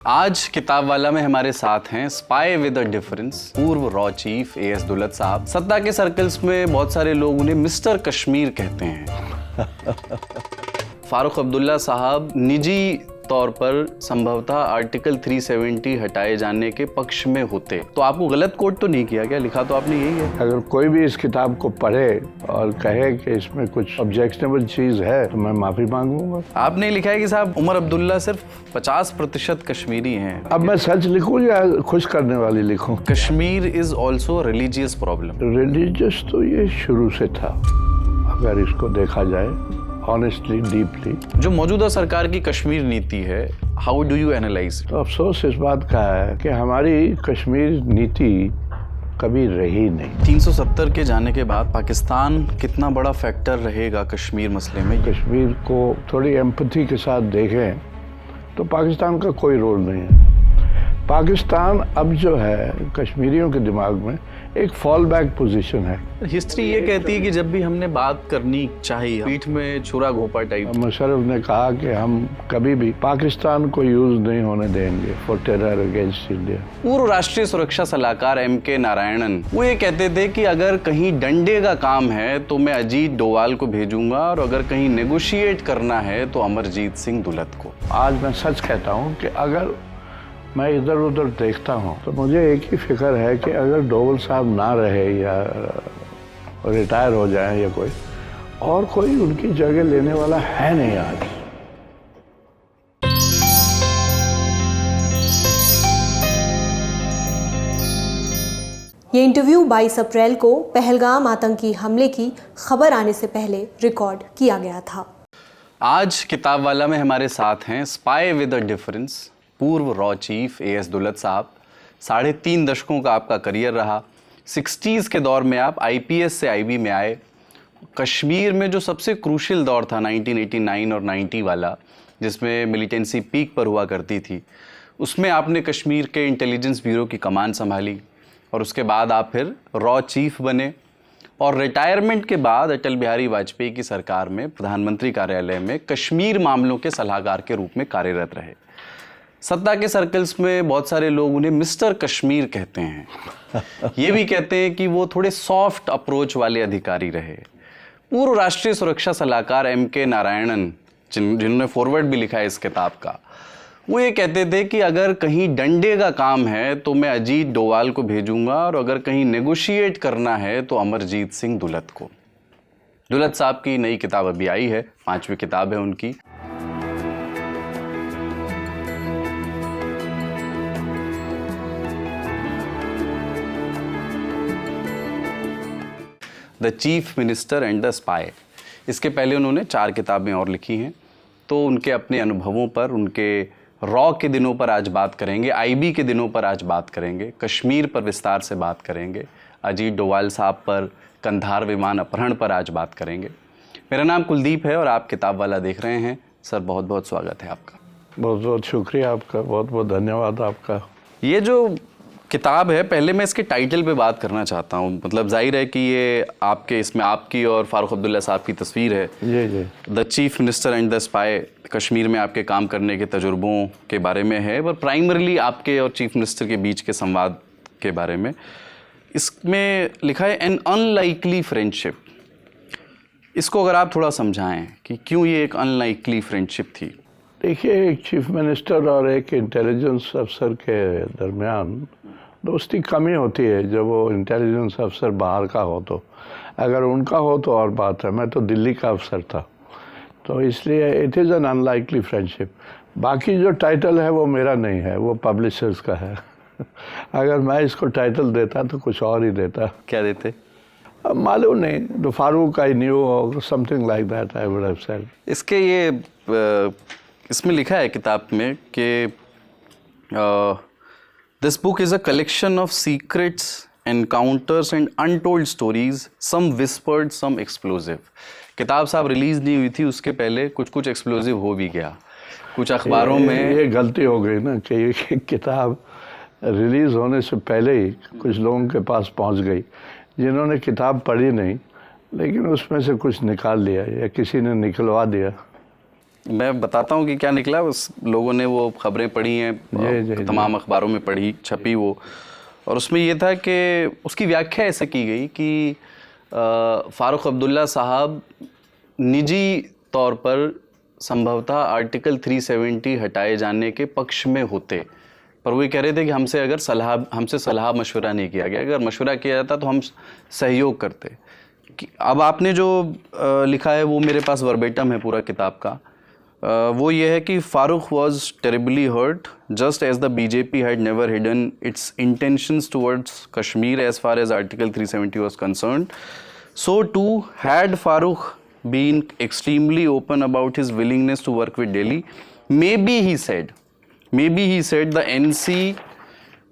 आज किताब वाला में हमारे साथ हैं स्पाई विद अ डिफरेंस पूर्व रॉ चीफ एएस दुलत साहब। सत्ता के सर्कल्स में बहुत सारे लोग उन्हें मिस्टर कश्मीर कहते हैं। फारूक अब्दुल्ला साहब निजी तौर पर संभवतः आर्टिकल 370 हटाए जाने के पक्ष में होते, तो आपको गलत कोट तो नहीं किया क्या? लिखा तो आपने यही है। अगर कोई भी इस किताब को पढ़े और कहे कि इसमें कुछ ऑब्जेक्शनेबल चीज है तो मैं माफी मांगूंगा। आपने लिखा है कि साहब उमर अब्दुल्ला सिर्फ 50% कश्मीरी हैं। अब मैं सच लिखूं या खुश करने वाली लिखूं? Kashmir is also religious problem. Religious तो ये शुरू से था, अगर इसको देखा जाए ऑनेस्टली डीपली। जो मौजूदा सरकार की कश्मीर नीति है, हाउ डू यू एनालाइज? तो अफसोस इस बात का है कि हमारी कश्मीर नीति कभी रही नहीं। 370 के जाने के बाद पाकिस्तान कितना बड़ा फैक्टर रहेगा कश्मीर मसले में? कश्मीर को थोड़ी एम्पैथी के साथ देखें तो पाकिस्तान का कोई रोल नहीं है। पाकिस्तान अब जो है कश्मीरियों के दिमाग में एक फॉल बैक पोजीशन है। हिस्ट्री ये कहती है कि जब भी हमने बात करनी चाहिए, पीठ में छुरा घोंपा टाइप। मुशर्रफ ने कहा कि हम कभी भी पाकिस्तान को यूज नहीं होने देंगे फॉर टेरर अगेंस्ट इंडिया। पूर्व राष्ट्रीय सुरक्षा सलाहकार एम.के. नारायणन वो ये कहते थे कि अगर कहीं डंडे का काम है तो मैं अजीत डोवाल को भेजूंगा, और अगर कहीं नेगोशिएट करना है तो अमरजीत सिंह दुलत को। आज मैं सच कहता हूँ कि अगर मैं इधर उधर देखता हूँ तो मुझे एक ही फिक्र है कि अगर डोवल साहब ना रहे या रिटायर हो जाए या कोई उनकी जगह लेने वाला है नहीं आज। ये इंटरव्यू 22 अप्रैल को पहलगाम आतंकी हमले की खबर आने से पहले रिकॉर्ड किया गया था। आज किताब वाला में हमारे साथ हैं स्पाई विद अ डिफरेंस पूर्व रॉ चीफ एएस दुलत साहब। 3.5 दशकों का आपका करियर रहा। 60s के दौर में आप आईपीएस से आईबी में आए। कश्मीर में जो सबसे क्रूशियल दौर था 1989 और 90 वाला, जिसमें मिलिटेंसी पीक पर हुआ करती थी, उसमें आपने कश्मीर के इंटेलिजेंस ब्यूरो की कमान संभाली, और उसके बाद आप फिर रॉ चीफ बने, और रिटायरमेंट के बाद अटल बिहारी वाजपेयी की सरकार में प्रधानमंत्री कार्यालय में कश्मीर मामलों के सलाहकार के रूप में कार्यरत रहे। सत्ता के सर्कल्स में बहुत सारे लोग उन्हें मिस्टर कश्मीर कहते हैं। ये भी कहते हैं कि वो थोड़े सॉफ्ट अप्रोच वाले अधिकारी रहे। पूर्व राष्ट्रीय सुरक्षा सलाहकार एम.के. नारायणन, जिन्होंने फॉरवर्ड भी लिखा है इस किताब का, वो ये कहते थे कि अगर कहीं डंडे का काम है तो मैं अजीत डोवाल को भेजूंगा, और अगर कहीं नेगोशिएट करना है तो अमरजीत सिंह दुलत को। दुलत साहब की नई किताब अभी आई है, 5वीं किताब है उनकी। The chief minister and the spy. इसके पहले उन्होंने 4 किताबें और लिखी हैं। तो उनके अपने अनुभवों पर, उनके रॉ के दिनों पर आज बात करेंगे, आईबी के दिनों पर आज बात करेंगे, कश्मीर पर विस्तार से बात करेंगे, अजीत डोवाल साहब पर, कंधार विमान अपहरण पर आज बात करेंगे। मेरा नाम कुलदीप है और आप किताब वाला देख रहे हैं। सर, बहुत बहुत स्वागत है आपका। बहुत बहुत शुक्रिया आपका, बहुत बहुत धन्यवाद आपका। ये जो किताब है, पहले मैं इसके टाइटल पे बात करना चाहता हूँ। मतलब जाहिर है कि ये आपके, इसमें आपकी और फारूक अब्दुल्ला साहब की तस्वीर है। जी। The chief minister and the spy, Kashmir में आपके काम करने के तजुर्बों के बारे में है, पर प्राइमरीली आपके और चीफ मिनिस्टर के बीच के संवाद के बारे में। इसमें लिखा है एन अनलाइकली फ्रेंडशिप। इसको अगर आप थोड़ा समझाएं कि क्यों ये एक अनलाइकली फ्रेंडशिप थी। देखिए, एक चीफ मिनिस्टर और एक इंटेलिजेंस अफसर के दरमियान दोस्ती कमी होती है जब वो इंटेलिजेंस अफसर बाहर का हो। तो अगर उनका हो तो और बात है। मैं तो दिल्ली का अफसर था, तो इसलिए it is an unlikely friendship. बाकी जो टाइटल है वो मेरा नहीं है, वो पब्लिशर्स का है। अगर मैं इसको टाइटल देता तो कुछ और ही देता। क्या देते? अब मालूम नहीं, द फारूक आई न्यू और something like that I would have said. इसके ये इसमें लिखा है किताब में कि this book is a collection of secrets, encounters and untold stories, some whispered, some explosive. किताब साहब रिलीज़ नहीं हुई थी, उसके पहले कुछ एक्सप्लोजिव हो भी गया। कुछ अखबारों में ये गलती हो गई ना कि ये किताब रिलीज़ होने से पहले ही कुछ लोगों के पास पहुंच गई, जिन्होंने किताब पढ़ी नहीं, लेकिन उसमें से कुछ निकाल लिया या किसी ने निकलवा दिया। मैं बताता हूँ कि क्या निकला। बस लोगों ने वो खबरें पढ़ी हैं, तमाम अखबारों में पढ़ी, छपी वो, और उसमें ये था कि उसकी व्याख्या ऐसे की गई कि फ़ारूक अब्दुल्ला साहब निजी तौर पर संभवतः आर्टिकल 370 हटाए जाने के पक्ष में होते, पर वो ये कह रहे थे कि हमसे सलाह मशवरा नहीं किया गया, अगर मशवरा किया जाता तो हम सहयोग करते। अब आपने जो लिखा है वो मेरे पास वर्बेटम है पूरा किताब का। वो ये है कि Farooq was terribly hurt just as the BJP had never hidden its intentions towards Kashmir as far as article 370 was concerned, so too had Farooq been extremely open about his willingness to work with Delhi. Maybe he said the NC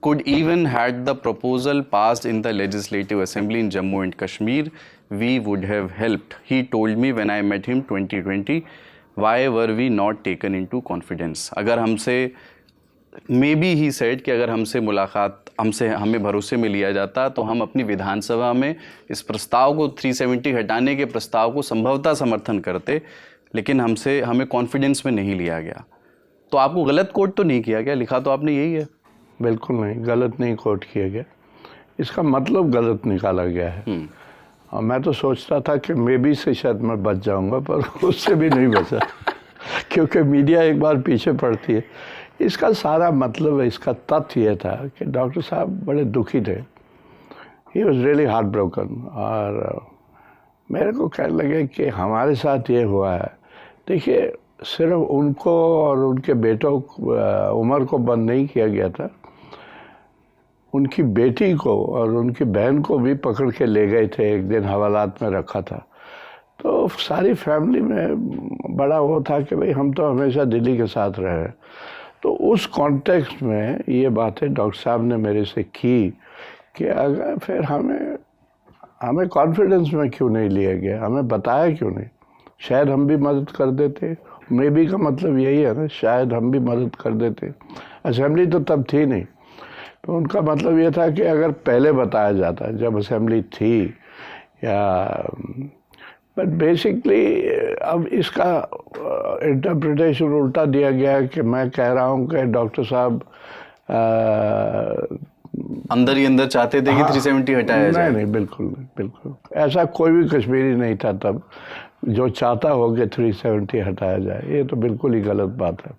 could even had the proposal passed in the Legislative Assembly in Jammu and Kashmir, we would have helped. He told me when I met him 2020, why were we not taken into confidence? अगर हमसे maybe he said कि अगर हमसे मुलाकात हमें भरोसे में लिया जाता तो हम अपनी विधानसभा में इस प्रस्ताव को 370 हटाने के प्रस्ताव को संभवतः समर्थन करते, लेकिन हमें कॉन्फिडेंस में नहीं लिया गया। तो आपको गलत कोट तो नहीं किया गया, लिखा तो आपने यही है। बिल्कुल नहीं, गलत नहीं कोट किया गया, इसका मतलब गलत निकाला गया है। और मैं तो सोचता था कि मे बी से शायद मैं बच जाऊंगा, पर उससे भी नहीं बचा क्योंकि मीडिया एक बार पीछे पड़ती है। इसका सारा मतलब, इसका तथ्य ये था कि डॉक्टर साहब बड़े दुखी थे, he was really heart broken, और मेरे को कहने लगे कि हमारे साथ ये हुआ है। देखिए, सिर्फ उनको और उनके बेटों उमर को बंद नहीं किया गया था, उनकी बेटी को और उनकी बहन को भी पकड़ के ले गए थे, एक दिन हवालात में रखा था। तो सारी फैमिली में बड़ा वो था कि भाई हम तो हमेशा दिल्ली के साथ रहे। तो उस कॉन्टेक्स्ट में ये बातें डॉक्टर साहब ने मेरे से की कि अगर फिर हमें कॉन्फिडेंस में क्यों नहीं लिया गया, हमें बताया क्यों नहीं, शायद हम भी मदद कर देते। मे बी का मतलब यही है ना, शायद हम भी मदद कर देते। असेंबली तो तब थी नहीं, तो उनका मतलब ये था कि अगर पहले बताया जाता, जब असेंबली थी, या बट बेसिकली अब इसका इंटरप्रिटेशन उल्टा दिया गया कि मैं कह रहा हूँ कि डॉक्टर साहब अंदर ही अंदर चाहते थे कि 370 हटाया जाए। नहीं, बिल्कुल ऐसा कोई भी कश्मीरी नहीं था तब जो चाहता हो कि 370 हटाया जाए। ये तो बिल्कुल ही गलत बात है।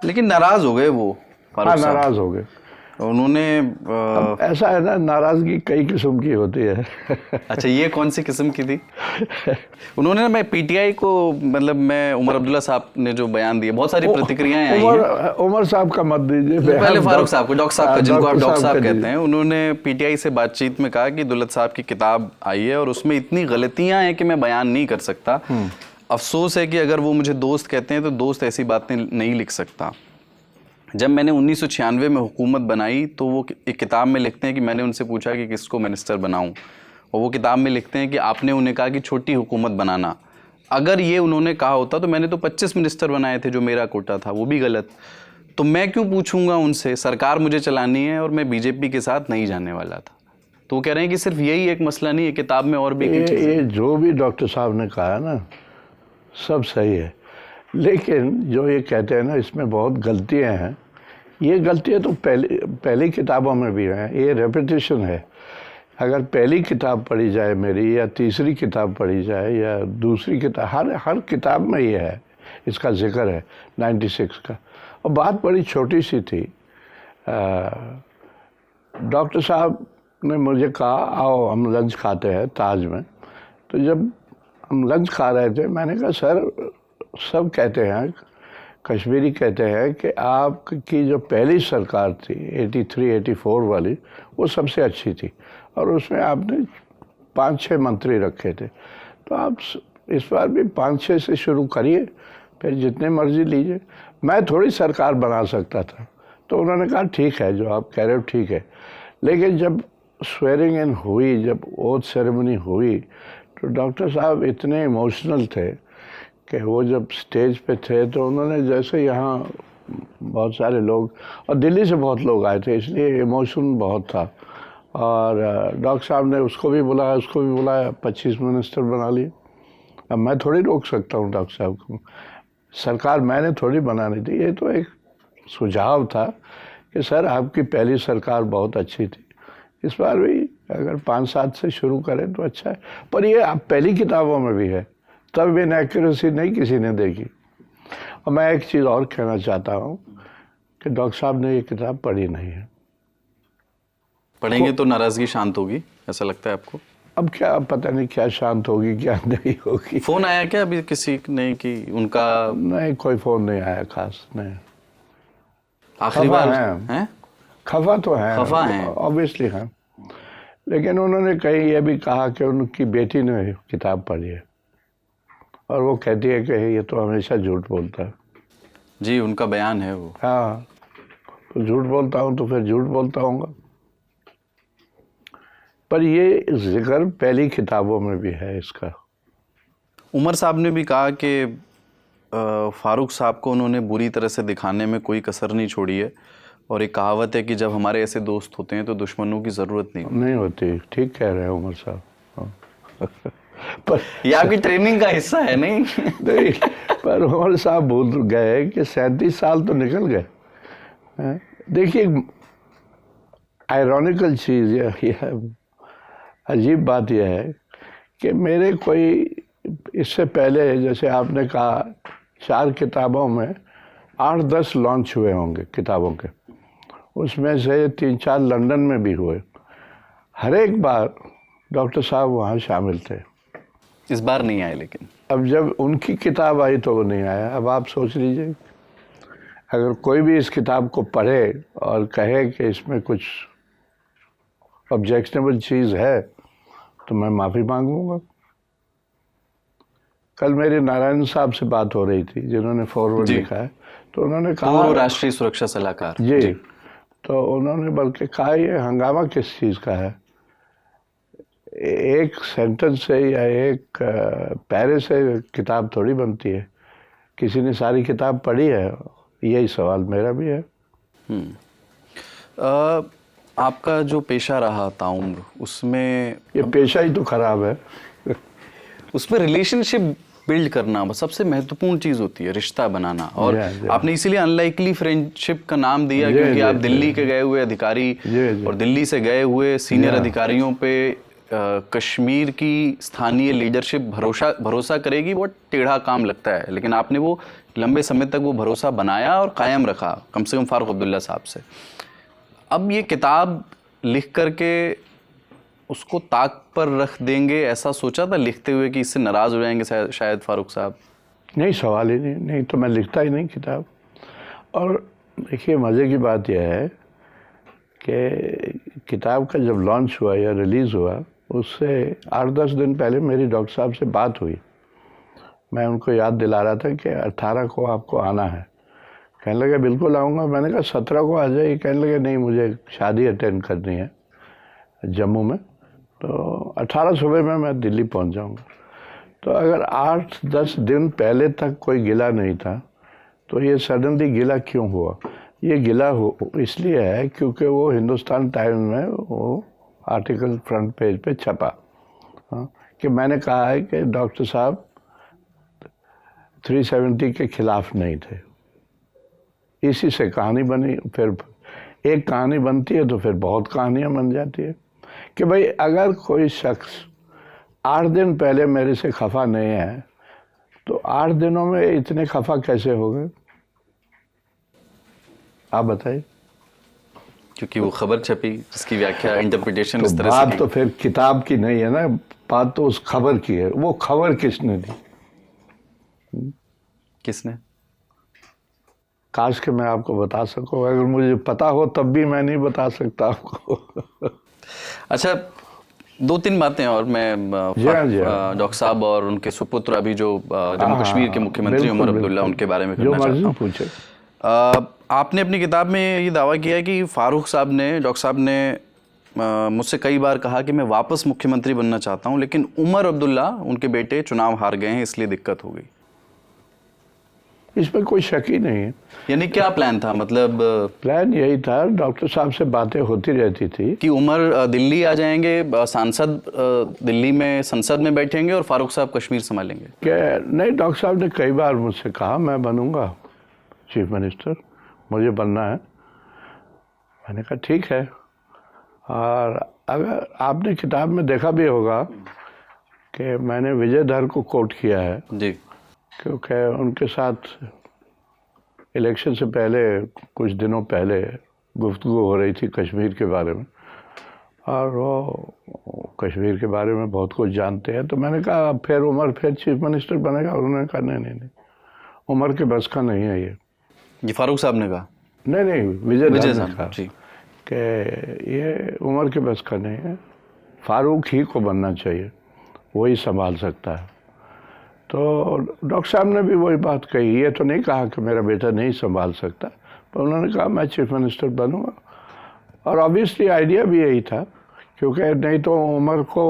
लेकिन नाराज हो गए वो, हाँ, नाराज हो गए उन्होंने। ऐसा है ना, नाराजगी कई किस्म की होती है। अच्छा, ये कौन सी किस्म की थी? उन्होंने, मैं पीटीआई को, मतलब मैं उमर अब्दुल्ला साहब ने जो बयान दिए, बहुत सारी प्रतिक्रियाएं आई हैं। उमर साहब का मत दीजिए, पहले फारूक साहब को, डॉक्टर साहब का, जिनको आप डॉक्टर साहब कहते हैं, उन्होंने पीटीआई से बातचीत में कहा कि दुल्लत साहब की किताब आई है और उसमें इतनी गलतियां हैं कि मैं बयान नहीं कर सकता। अफसोस है कि अगर वो मुझे दोस्त कहते हैं तो दोस्त ऐसी बातें नहीं लिख सकता। जब मैंने 1996 में हुकूमत बनाई तो वो एक किताब में लिखते हैं कि मैंने उनसे पूछा कि किसको मिनिस्टर बनाऊं, और वो किताब में लिखते हैं कि आपने उन्हें कहा कि छोटी हुकूमत बनाना। अगर ये उन्होंने कहा होता तो मैंने तो 25 मिनिस्टर बनाए थे जो मेरा कोटा था, वो भी गलत। तो मैं क्यों पूछूंगा उनसे, सरकार मुझे चलानी है और मैं बीजेपी के साथ नहीं जाने वाला था। तो वो कह रहे हैं कि सिर्फ यही एक मसला नहीं है, किताब में और भी ये जो भी डॉक्टर साहब ने कहा ना, सब सही है, लेकिन जो ये कहते हैं ना, इसमें बहुत गलतियां हैं। ये गलतियां तो पहली किताबों में भी हैं, ये रेपिटेशन है। अगर पहली किताब पढ़ी जाए मेरी, या तीसरी किताब पढ़ी जाए, या दूसरी किताब, हर किताब में ये है, इसका जिक्र है 96 का। और बात बड़ी छोटी सी थी। डॉक्टर साहब ने मुझे कहा, आओ हम लंच खाते हैं ताज में। तो जब हम लंच खा रहे थे, मैंने कहा सर, सब कहते हैं, कश्मीरी कहते हैं कि आपकी जो पहली सरकार थी 83-84 वाली, वो सबसे अच्छी थी, और उसमें आपने 5-6 मंत्री रखे थे। तो आप इस बार भी 5-6 से शुरू करिए, फिर जितने मर्जी लीजिए। मैं थोड़ी सरकार बना सकता था। तो उन्होंने कहा ठीक है, जो आप कह रहे हो ठीक है। लेकिन जब स्वेरिंग इन हुई, जब ओथ सेरेमनी हुई, तो डॉक्टर साहब इतने इमोशनल थे कि वो जब स्टेज पे थे तो उन्होंने, जैसे यहाँ बहुत सारे लोग, और दिल्ली से बहुत लोग आए थे, इसलिए इमोशन बहुत था। और डॉक्टर साहब ने उसको भी बुलाया, 25 मिनिस्टर बना लिए। अब मैं थोड़ी रोक सकता हूँ डॉक्टर साहब को। सरकार मैंने थोड़ी बनानी थी, ये तो एक सुझाव था कि सर आपकी पहली सरकार बहुत अच्छी थी, इस बार भी अगर 5-7 से शुरू करें तो अच्छा है। पर ये आप पहली किताबों में भी है, तब इनएक्यूरेसी नहीं किसी ने देखी। और मैं एक चीज़ और कहना चाहता हूँ कि डॉक्टर साहब ने ये किताब पढ़ी नहीं है। पढ़ेंगे तो नाराजगी शांत होगी, ऐसा लगता है आपको? अब क्या पता नहीं क्या शांत होगी क्या नहीं होगी। फोन आया क्या अभी किसी ने कि उनका? नहीं, कोई फोन नहीं आया खास, नहीं। आखिरी खफा बार हैं। खफा तो है, खफा हैं। ऑब्वियसली हैं, लेकिन उन्होंने कहीं ये भी कहा कि उनकी बेटी ने किताब पढ़ी है और वो कहती है कि ये तो हमेशा झूठ बोलता है। जी, उनका बयान है वो। हाँ, तो झूठ बोलता हूँ तो फिर झूठ बोलता हूँगा। पर ये जिक्र पहली किताबों में भी है इसका। उमर साहब ने भी कहा कि फारूक साहब को उन्होंने बुरी तरह से दिखाने में कोई कसर नहीं छोड़ी है, और एक कहावत है कि जब हमारे ऐसे दोस्त होते हैं तो दुश्मनों की ज़रूरत नहीं होती। ठीक कह रहे हैं उमर साहब। हाँ। पर ये आपकी ट्रेनिंग का हिस्सा है नहीं? नहीं, पर उमर साहब भूल गए कि 37 साल तो निकल गए। देखिए, आयरॉनिकल चीज़ ये अजीब बात यह है कि मेरे कोई इससे पहले, जैसे आपने कहा, 4 किताबों में 8-10 लॉन्च हुए होंगे किताबों के, उसमें से 3-4 लंदन में भी हुए। हर एक बार डॉक्टर साहब वहाँ शामिल थे। इस बार नहीं आए, लेकिन अब जब उनकी किताब आई तो वो नहीं आया। अब आप सोच लीजिए, अगर कोई भी इस किताब को पढ़े और कहे कि इसमें कुछ ऑब्जेक्शनेबल चीज़ है तो मैं माफ़ी मांगूंगा। कल मेरे नारायण साहब से बात हो रही थी जिन्होंने फॉरवर्ड लिखा है, तो उन्होंने कहा, राष्ट्रीय सुरक्षा सलाहकार जी, तो उन्होंने बल्कि कहा ये हंगामा किस चीज़ का है, एक सेंटेंस से या एक पैरे से किताब थोड़ी बनती है, किसी ने सारी किताब पढ़ी है? यही सवाल मेरा भी है। आपका जो पेशा रहा ताउम्र, उसमें ये पेशा ही तो खराब है। उसमें रिलेशनशिप बिल्ड करना सबसे महत्वपूर्ण चीज़ होती है, रिश्ता बनाना। और आपने इसीलिए अनलाइकली फ्रेंडशिप का नाम दिया, क्योंकि आप दिल्ली के गए हुए अधिकारी और दिल्ली से गए हुए सीनियर अधिकारियों पे कश्मीर की स्थानीय लीडरशिप भरोसा करेगी, वो टेढ़ा काम लगता है, लेकिन आपने वो लंबे समय तक वो भरोसा बनाया और कायम रखा, कम से कम फारूक अब्दुल्ला साहब से। अब ये किताब लिख करके उसको ताक पर रख देंगे, ऐसा सोचा था लिखते हुए कि इससे नाराज़ हो जाएंगे शायद फारूक साहब? नहीं, सवाल ही नहीं तो मैं लिखता ही नहीं किताब। और देखिए, मज़े की बात यह है कि किताब का जब लॉन्च हुआ या रिलीज़ हुआ, उससे 8-10 दिन पहले मेरी डॉक्टर साहब से बात हुई। मैं उनको याद दिला रहा था कि 18 को आपको आना है। कहने लगे बिल्कुल आऊँगा। मैंने कहा 17 को आ जाइए। कहने लगे नहीं, मुझे शादी अटेंड करनी है जम्मू में, तो 18 सुबह में मैं दिल्ली पहुंच जाऊंगा। तो अगर 8-10 दिन पहले तक कोई गिला नहीं था, तो ये सडनली गिला क्यों हुआ? ये गिला इसलिए है क्योंकि वो हिंदुस्तान टाइम्स में वो आर्टिकल फ्रंट पेज पे छपा, हाँ, कि मैंने कहा है कि डॉक्टर साहब 370 के खिलाफ नहीं थे। इसी से कहानी बनी। फिर एक कहानी बनती है तो फिर बहुत कहानियाँ बन जाती है कि भाई अगर कोई शख्स 8 दिन पहले मेरे से खफा नहीं है तो 8 दिनों में इतने खफा कैसे हो गए, आप बताइए। क्योंकि वो खबर छपी जिसकी व्याख्या इंटरप्रिटेशन तो इस तरह बात से तो फिर किताब की नहीं है ना, बात तो उस खबर की है। वो खबर किसने दी? किसने? काश कि मैं आपको बता सकूं। अगर मुझे पता हो तब भी मैं नहीं बता सकता आपको। अच्छा, 2-3 बातें और मैं डॉक्टर साहब और उनके सुपुत्र अभी जो जम्मू कश्मीर के मुख्यमंत्री उमर अब्दुल्ला, उनके बारे में करना चाहता हूँ। पूछे। आपने अपनी किताब में ये दावा किया है कि फारूक साहब ने, डॉक्टर साहब ने मुझसे कई बार कहा कि मैं वापस मुख्यमंत्री बनना चाहता हूँ, लेकिन उमर अब्दुल्ला, उनके बेटे, चुनाव हार गए हैं, इसलिए दिक्कत हो गई। इसमें कोई शक ही नहीं है। यानी क्या प्लान था, मतलब प्लान यही था, डॉक्टर साहब से बातें होती रहती थी कि उमर दिल्ली आ जाएंगे, सांसद दिल्ली में संसद में बैठेंगे और फारूक साहब कश्मीर संभालेंगे? कि नहीं, डॉक्टर साहब ने कई बार मुझसे कहा मैं बनूंगा चीफ मिनिस्टर, मुझे बनना है। मैंने कहा ठीक है। और अगर आपने किताब में देखा भी होगा कि मैंने विजयधर को कोट किया है जी, क्योंकि उनके साथ इलेक्शन से पहले कुछ दिनों पहले गुफ्तगू हो रही थी कश्मीर के बारे में, और वो कश्मीर के बारे में बहुत कुछ जानते हैं। तो मैंने कहा फिर उमर फिर चीफ मिनिस्टर बनेगा? उन्होंने कहा नहीं, उमर के बस का नहीं है ये फारूक साहब ने कहा? नहीं, विजय ने साहब कहा जी कि ये उमर के बस का नहीं है, फारूक ही को बनना चाहिए, वही संभाल सकता है। तो डॉक्टर साहब ने भी वही बात कही, ये तो नहीं कहा कि मेरा बेटा नहीं संभाल सकता, पर उन्होंने कहा मैं चीफ मिनिस्टर बनूंगा। और ऑब्वियसली आइडिया भी यही था, क्योंकि नहीं तो उमर को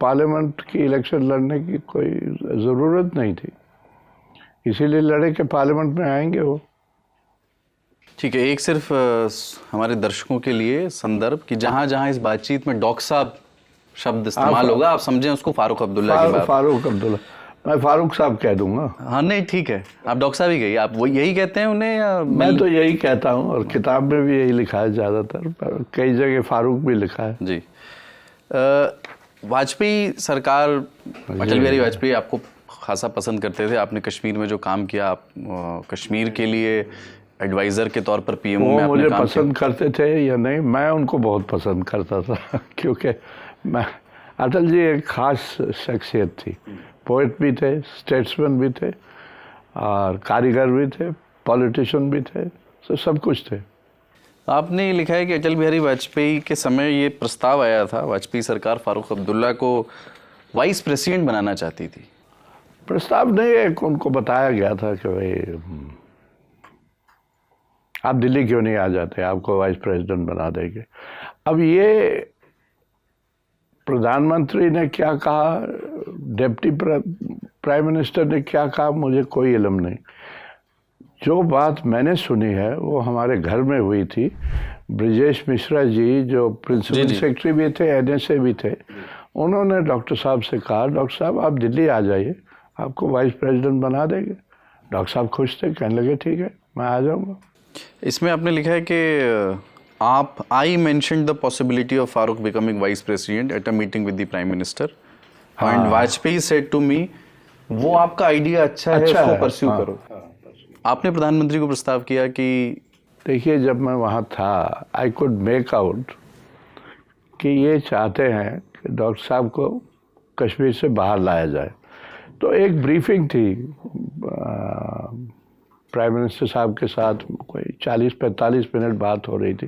पार्लियामेंट की इलेक्शन लड़ने की कोई ज़रूरत नहीं थी, इसीलिए लड़े कि पार्लियामेंट में आएंगे वो। ठीक है, एक सिर्फ हमारे दर्शकों के लिए संदर्भ कि जहां जहां इस बातचीत में डॉक्टर साहब शब्द इस्तेमाल होगा, आप समझें उसको फारूक अब्दुल्ला की बात। फारूक अब्दुल्ला, मैं फारूक साहब कह दूंगा। हाँ नहीं ठीक है, आप डॉक्टर साहब ही कहिए। आप वो यही कहते हैं उन्हें या मैं तो यही कहता हूँ, और किताब में भी यही लिखा है ज़्यादातर, पर कई जगह फारूक भी लिखा है। जी, वाजपेयी सरकार, अटल बिहारी वाजपेयी आपको खासा पसंद करते थे। आपने कश्मीर में जो काम किया, आप कश्मीर के लिए एडवाइज़र के तौर पर पीएमओ में आपने मुझे काम पसंद करते थे या नहीं, मैं उनको बहुत पसंद करता था क्योंकि मैं, अटल जी एक ख़ास शख्सियत थी, पोइट भी थे, स्टेट्समैन भी थे, और कारीगर भी थे, पॉलिटिशियन भी थे, सब कुछ थे। आपने लिखा है कि अटल बिहारी वाजपेयी के समय ये प्रस्ताव आया था, वाजपेयी सरकार फारूक अब्दुल्ला को वाइस प्रेसिडेंट बनाना चाहती थी। प्रस्ताव नहीं, एक उनको बताया गया था कि भाई आप दिल्ली क्यों नहीं आ जाते, आपको वाइस प्रेसिडेंट बना देंगे। अब ये प्रधानमंत्री ने क्या कहा, डिप्टी प्राइम मिनिस्टर ने क्या कहा, मुझे कोई इल्म नहीं। जो बात मैंने सुनी है वो हमारे घर में हुई थी। ब्रिजेश मिश्रा जी जो प्रिंसिपल सेक्रेटरी भी थे, NSA भी थे, उन्होंने डॉक्टर साहब से कहा डॉक्टर साहब आप दिल्ली आ जाइए, आपको वाइस प्रेसिडेंट बना देंगे। डॉक्टर साहब खुश थे, कहने लगे ठीक है मैं आ जाऊँगा। इसमें आपने लिखा है कि I mentioned the possibility of Farooq becoming vice president at a meeting with the prime minister and Vajpayee said to me, वो आपका आइडिया अच्छा है, उसको परस्यू करो। आपने प्रधानमंत्री को प्रस्ताव किया कि देखिए जब मैं वहाँ था, आई कुड मेक आउट कि ये चाहते हैं कि डॉक्टर साहब को कश्मीर से बाहर लाया जाए। तो एक ब्रीफिंग थी प्राइम मिनिस्टर साहब के साथ, कोई 40-45 मिनट बात हो रही थी।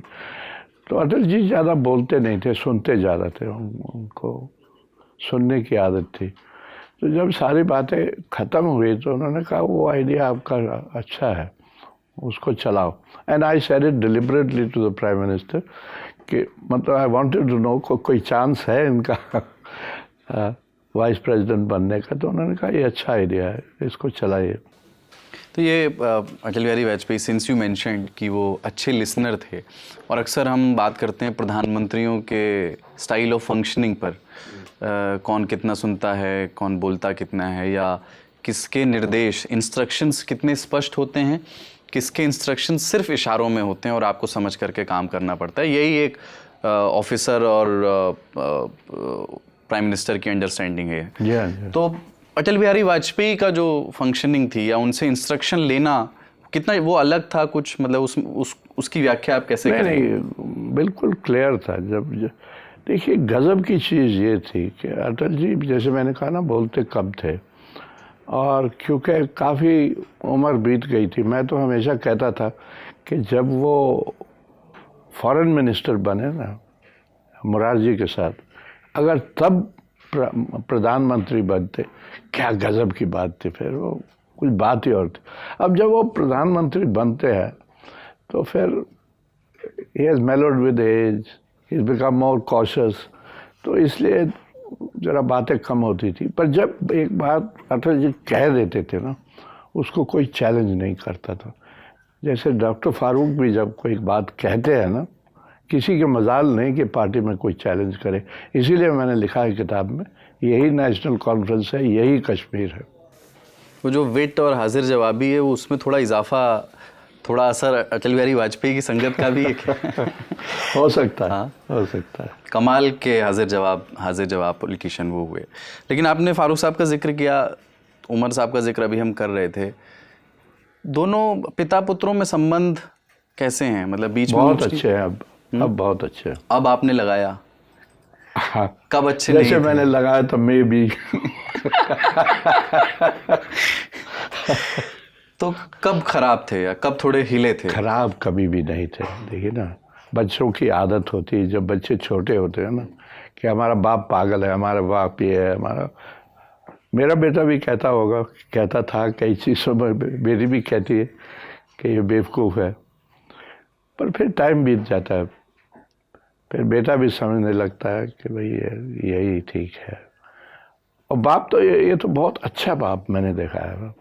तो अटल जी ज़्यादा बोलते नहीं थे, सुनते ज़्यादा थे, उनको सुनने की आदत थी। तो जब सारी बातें ख़त्म हुई तो उन्होंने कहा वो आइडिया आपका अच्छा है, उसको चलाओ। And I said it deliberately to the prime minister कि मतलब आई वांटेड टू नो कोई चांस है इनका वाइस प्रेसिडेंट बनने का। तो उन्होंने कहा ये अच्छा आइडिया है, इसको चलाइए। तो ये Atal Bihari Vajpayee, since you mentioned कि वो अच्छे लिसनर थे, और अक्सर हम बात करते हैं प्रधानमंत्रियों के स्टाइल ऑफ फंक्शनिंग पर, कौन कितना सुनता है, कौन बोलता कितना है, या किसके निर्देश इंस्ट्रक्शंस कितने स्पष्ट होते हैं, किसके इंस्ट्रक्शंस सिर्फ इशारों में होते हैं और आपको समझ करके काम करना पड़ता है। यही एक ऑफिसर और प्राइम मिनिस्टर की अंडरस्टैंडिंग है। तो अटल बिहारी वाजपेयी का जो फंक्शनिंग थी या उनसे इंस्ट्रक्शन लेना कितना वो अलग था कुछ, मतलब उसकी व्याख्या आप कैसे करें? नहीं, बिल्कुल क्लियर था। जब देखिए गज़ब की चीज़ ये थी कि अटल जी, जैसे मैंने कहा ना, बोलते कम थे, और क्योंकि काफ़ी उम्र बीत गई थी। मैं तो हमेशा कहता था कि जब वो फॉरेन मिनिस्टर बने ना मुरारजी के साथ, अगर तब प्रधानमंत्री बनते, क्या गज़ब की बात थी, फिर वो कुछ बात ही और थी। अब जब वो प्रधानमंत्री बनते हैं तो फिर he has mellowed with age, he's become more cautious, तो इसलिए ज़रा बातें कम होती थी। पर जब एक बात अटल जी कह देते थे ना, उसको कोई चैलेंज नहीं करता था। जैसे डॉक्टर फारूक भी जब कोई बात कहते हैं ना, किसी के मजाल नहीं कि पार्टी में कोई चैलेंज करे। इसीलिए मैंने लिखा है किताब में, यही नेशनल कॉन्फ्रेंस है, यही कश्मीर है। वो जो विट और हाजिर जवाबी है, वो उसमें थोड़ा इजाफा, थोड़ा असर अटल बिहारी वाजपेयी की संगत का भी एक हो सकता है। हाँ। हो सकता है। कमाल के हाजिर जवाब पॉलिटिशियन वो हुए। लेकिन आपने फारूक साहब का जिक्र किया, उमर साहब का जिक्र अभी हम कर रहे थे। दोनों पिता पुत्रों में संबंध कैसे हैं? मतलब बीच में बहुत अच्छे हैं अब बहुत अच्छे हैं। अब आपने लगाया, हाँ, कब अच्छे जैसे नहीं थे? मैंने लगाया तो मैं भी तो कब खराब थे या कब थोड़े हिले थे? खराब कभी भी नहीं थे। देखिए ना, बच्चों की आदत होती है जब बच्चे छोटे होते हैं ना, कि हमारा बाप पागल है, हमारा बाप ये है, हमारा। मेरा बेटा भी कहता था कई चीज़ों में, बेटी भी कहती है कि ये बेवकूफ़ है। पर फिर टाइम बीत जाता है, फिर बेटा भी समझने लगता है कि भाई यही ठीक है। और बाप तो ये तो बहुत अच्छा बाप मैंने देखा है।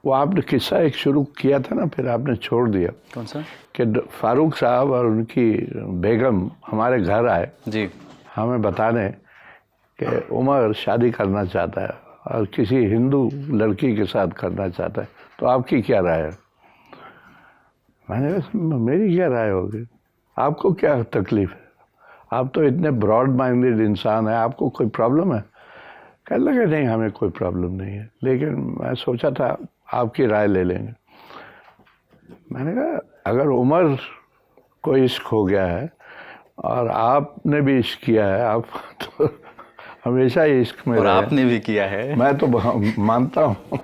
वो आपने किस्सा एक शुरू किया था ना, फिर आपने छोड़ दिया। कौन सा? कि फारूक साहब और उनकी बेगम हमारे घर आए जी। हमें बताने कि उमर शादी करना चाहता है और किसी हिंदू लड़की के साथ करना चाहता है, तो आपकी क्या राय है? मैंने कहा मेरी क्या राय होगी, आपको क्या तकलीफ है? आप तो इतने ब्रॉड माइंडेड इंसान हैं, आपको कोई प्रॉब्लम है? कहने लगे नहीं, हमें कोई प्रॉब्लम नहीं है, लेकिन मैं सोचा था आपकी राय ले लेंगे। मैंने कहा अगर उमर को इश्क हो गया है और आपने भी इश्क किया है, आप तो हमेशा ही इश्क में और रहे। आपने भी किया है। मैं तो मानता हूँ।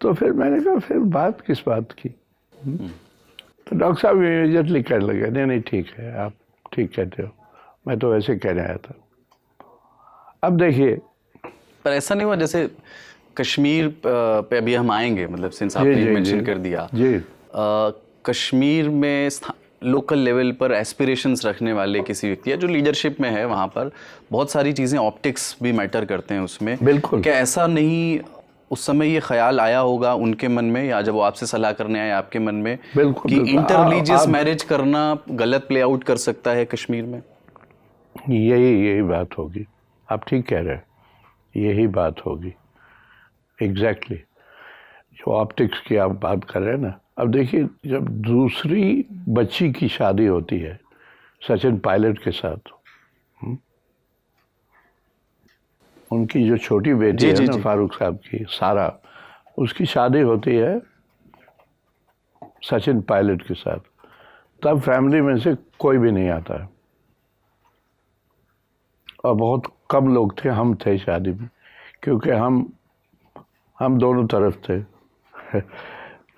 तो फिर मैंने कहा फिर बात किस बात की? तो डॉक्टर साहब इमीडिएटली कहने लगे नहीं ठीक है, आप ठीक कहते हो, मैं तो वैसे कहने आया था। अब देखिए, पर ऐसा नहीं हुआ जैसे कश्मीर पे अभी हम आएंगे, मतलब सिंस आपने मेंशन कर दिया जी, कश्मीर में लोकल लेवल पर एस्पिरेशंस रखने वाले किसी व्यक्ति या जो लीडरशिप में है, वहाँ पर बहुत सारी चीज़ें, ऑप्टिक्स भी मैटर करते हैं उसमें। बिल्कुल। क्या ऐसा नहीं उस समय ये ख्याल आया होगा उनके मन में, या जब वो आपसे सलाह करने आए आपके मन में, बिल्कुल, कि बिल्कुल। इंटर रिलीजियस मैरिज करना गलत प्ले आउट कर सकता है कश्मीर में? यही बात होगी। आप ठीक कह रहे हैं, यही बात होगी एग्जैक्टली। जो ऑप्टिक्स की आप बात कर रहे हैं ना, अब देखिए जब दूसरी बच्ची की शादी होती है सचिन पायलट के साथ, उनकी जो छोटी बेटी है ना फारूक साहब की, सारा, उसकी शादी होती है सचिन पायलट के साथ, तब फैमिली में से कोई भी नहीं आता है और बहुत कम लोग थे। हम थे शादी में, क्योंकि हम दोनों तरफ थे।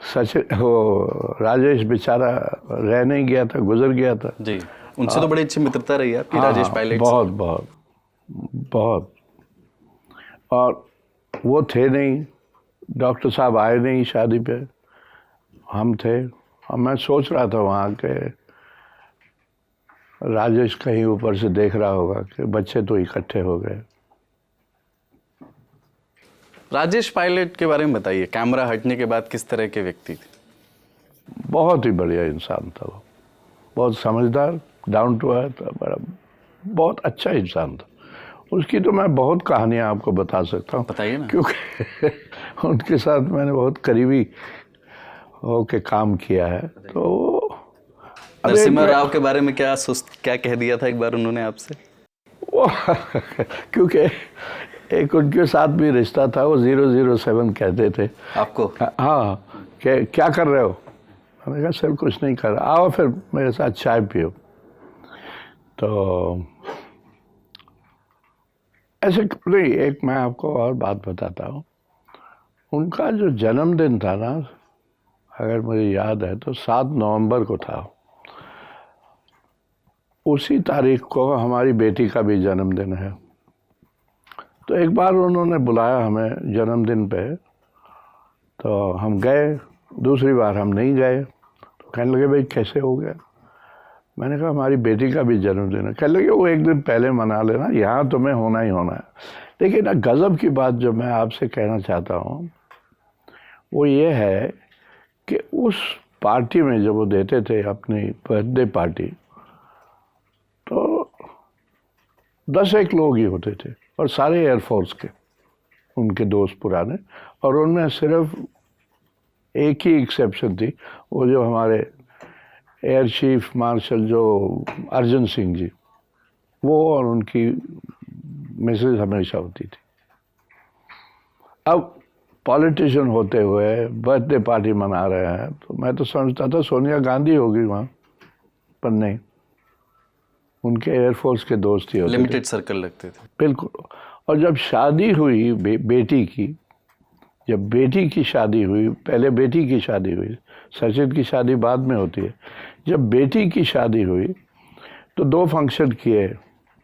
सचिन, वो राजेश बेचारा रह नहीं गया था, गुजर गया था जी। उनसे तो बड़ी अच्छी मित्रता रही है आपकी राजेश पायलट से। बहुत। और वो थे नहीं, डॉक्टर साहब आए नहीं शादी पे, हम थे। और मैं सोच रहा था वहाँ के राजेश कहीं ऊपर से देख रहा होगा कि बच्चे तो इकट्ठे हो गए। राजेश पायलट के बारे में बताइए, कैमरा हटने के बाद किस तरह के व्यक्ति थे? बहुत ही बढ़िया इंसान था वो, बहुत समझदार, डाउन टू अर्थ, बहुत अच्छा इंसान था। उसकी तो मैं बहुत कहानियाँ आपको बता सकता हूँ, बताइए ना। क्योंकि उनके साथ मैंने बहुत करीबी होके काम किया है। तो नरसिम्हा राव के बारे में क्या कह दिया था एक बार उन्होंने आपसे? वो क्योंकि एक उनके साथ भी रिश्ता था, वो 007 कहते थे आपको। हाँ, क्या कर रहे हो? मैंने कहा सर कुछ नहीं कर रहा, आओ फिर मेरे साथ चाय पियो। तो ऐसे नहीं, एक मैं आपको और बात बताता हूँ। उनका जो जन्मदिन था ना, अगर मुझे याद है तो 7 नवंबर को था। उसी तारीख को हमारी बेटी का भी जन्मदिन है। तो एक बार उन्होंने बुलाया हमें जन्मदिन पे, तो हम गए। दूसरी बार हम नहीं गए। तो कहने लगे भाई कैसे हो गया? मैंने कहा हमारी बेटी का भी जन्मदिन है। कहने लगे वो एक दिन पहले मना लेना, यहाँ तुम्हें होना ही होना है। लेकिन गज़ब की बात जो मैं आपसे कहना चाहता हूँ वो ये है कि उस पार्टी में जब वो देते थे अपनी बर्थडे पार्टी, तो 10 लोग ही होते थे और सारे एयरफोर्स के उनके दोस्त पुराने, और उनमें सिर्फ एक ही एक्सेप्शन थी, वो जो हमारे एयर चीफ मार्शल जो अर्जन सिंह जी, वो और उनकी मिसेज हमेशा होती थी। अब पॉलिटिशियन होते हुए बर्थडे पार्टी मना रहे हैं, तो मैं तो समझता था सोनिया गांधी होगी वहाँ, पर नहीं, उनके एयरफोर्स के दोस्त ही होते थे। लिमिटेड सर्कल लगते थे। बिल्कुल। और जब शादी हुई बेटी की, जब बेटी की शादी हुई, पहले बेटी की शादी हुई, सचिन की शादी बाद में होती है, जब बेटी की शादी हुई तो 2 फंक्शन किए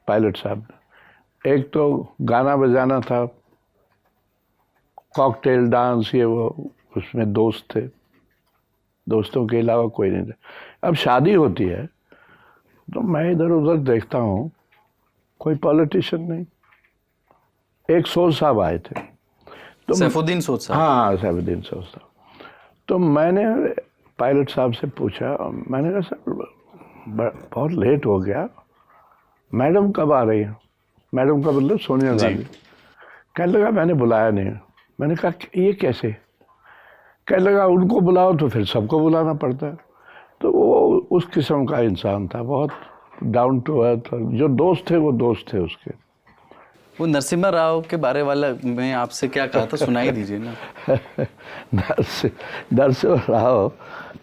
पायलट साहब ने। एक तो गाना बजाना था, कॉकटेल डांस, ये वो, उसमें दोस्त थे, दोस्तों के अलावा कोई नहीं था। अब शादी होती है तो मैं इधर उधर देखता हूँ, कोई पॉलिटिशियन नहीं। एक सोच साहब आए थे, तो सैफुद्दीन सोच साहब। हाँ, सैफुद्दीन सोच साहब। तो मैंने पायलट साहब से पूछा, मैंने कहा सर बहुत लेट हो गया, मैडम कब आ रही हैं? मैडम का मतलब सोनिया गांधी। कहने लगा मैंने बुलाया नहीं। मैंने कहा ये कैसे? कहने लगा उनको बुलाओ तो फिर सबको बुलाना पड़ता है। तो वो उस किस्म का इंसान था, बहुत डाउन टू अर्थ, जो दोस्त थे वो दोस्त थे उसके। वो नरसिम्हा राव के बारे वाला मैं आपसे क्या कहा था, सुनाई दीजिए ना। नरसिम्हा राव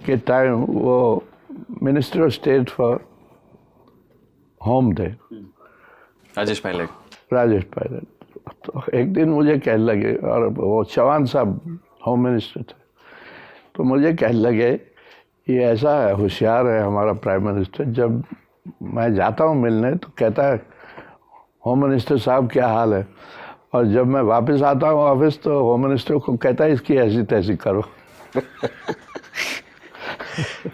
के टाइम वो minister of state for home थे, राजेश पायलट। राजेश पायलट। तो एक दिन मुझे कहने लगे, और वो चौहान साहब होम मिनिस्टर थे, तो मुझे कहने लगे ये ऐसा होशियार है हमारा प्राइम मिनिस्टर, जब मैं जाता हूँ मिलने तो कहता है होम मिनिस्टर साहब क्या हाल है, और जब मैं वापस आता हूँ ऑफिस तो होम मिनिस्टर को कहता है इसकी ऐसी तैसी करो।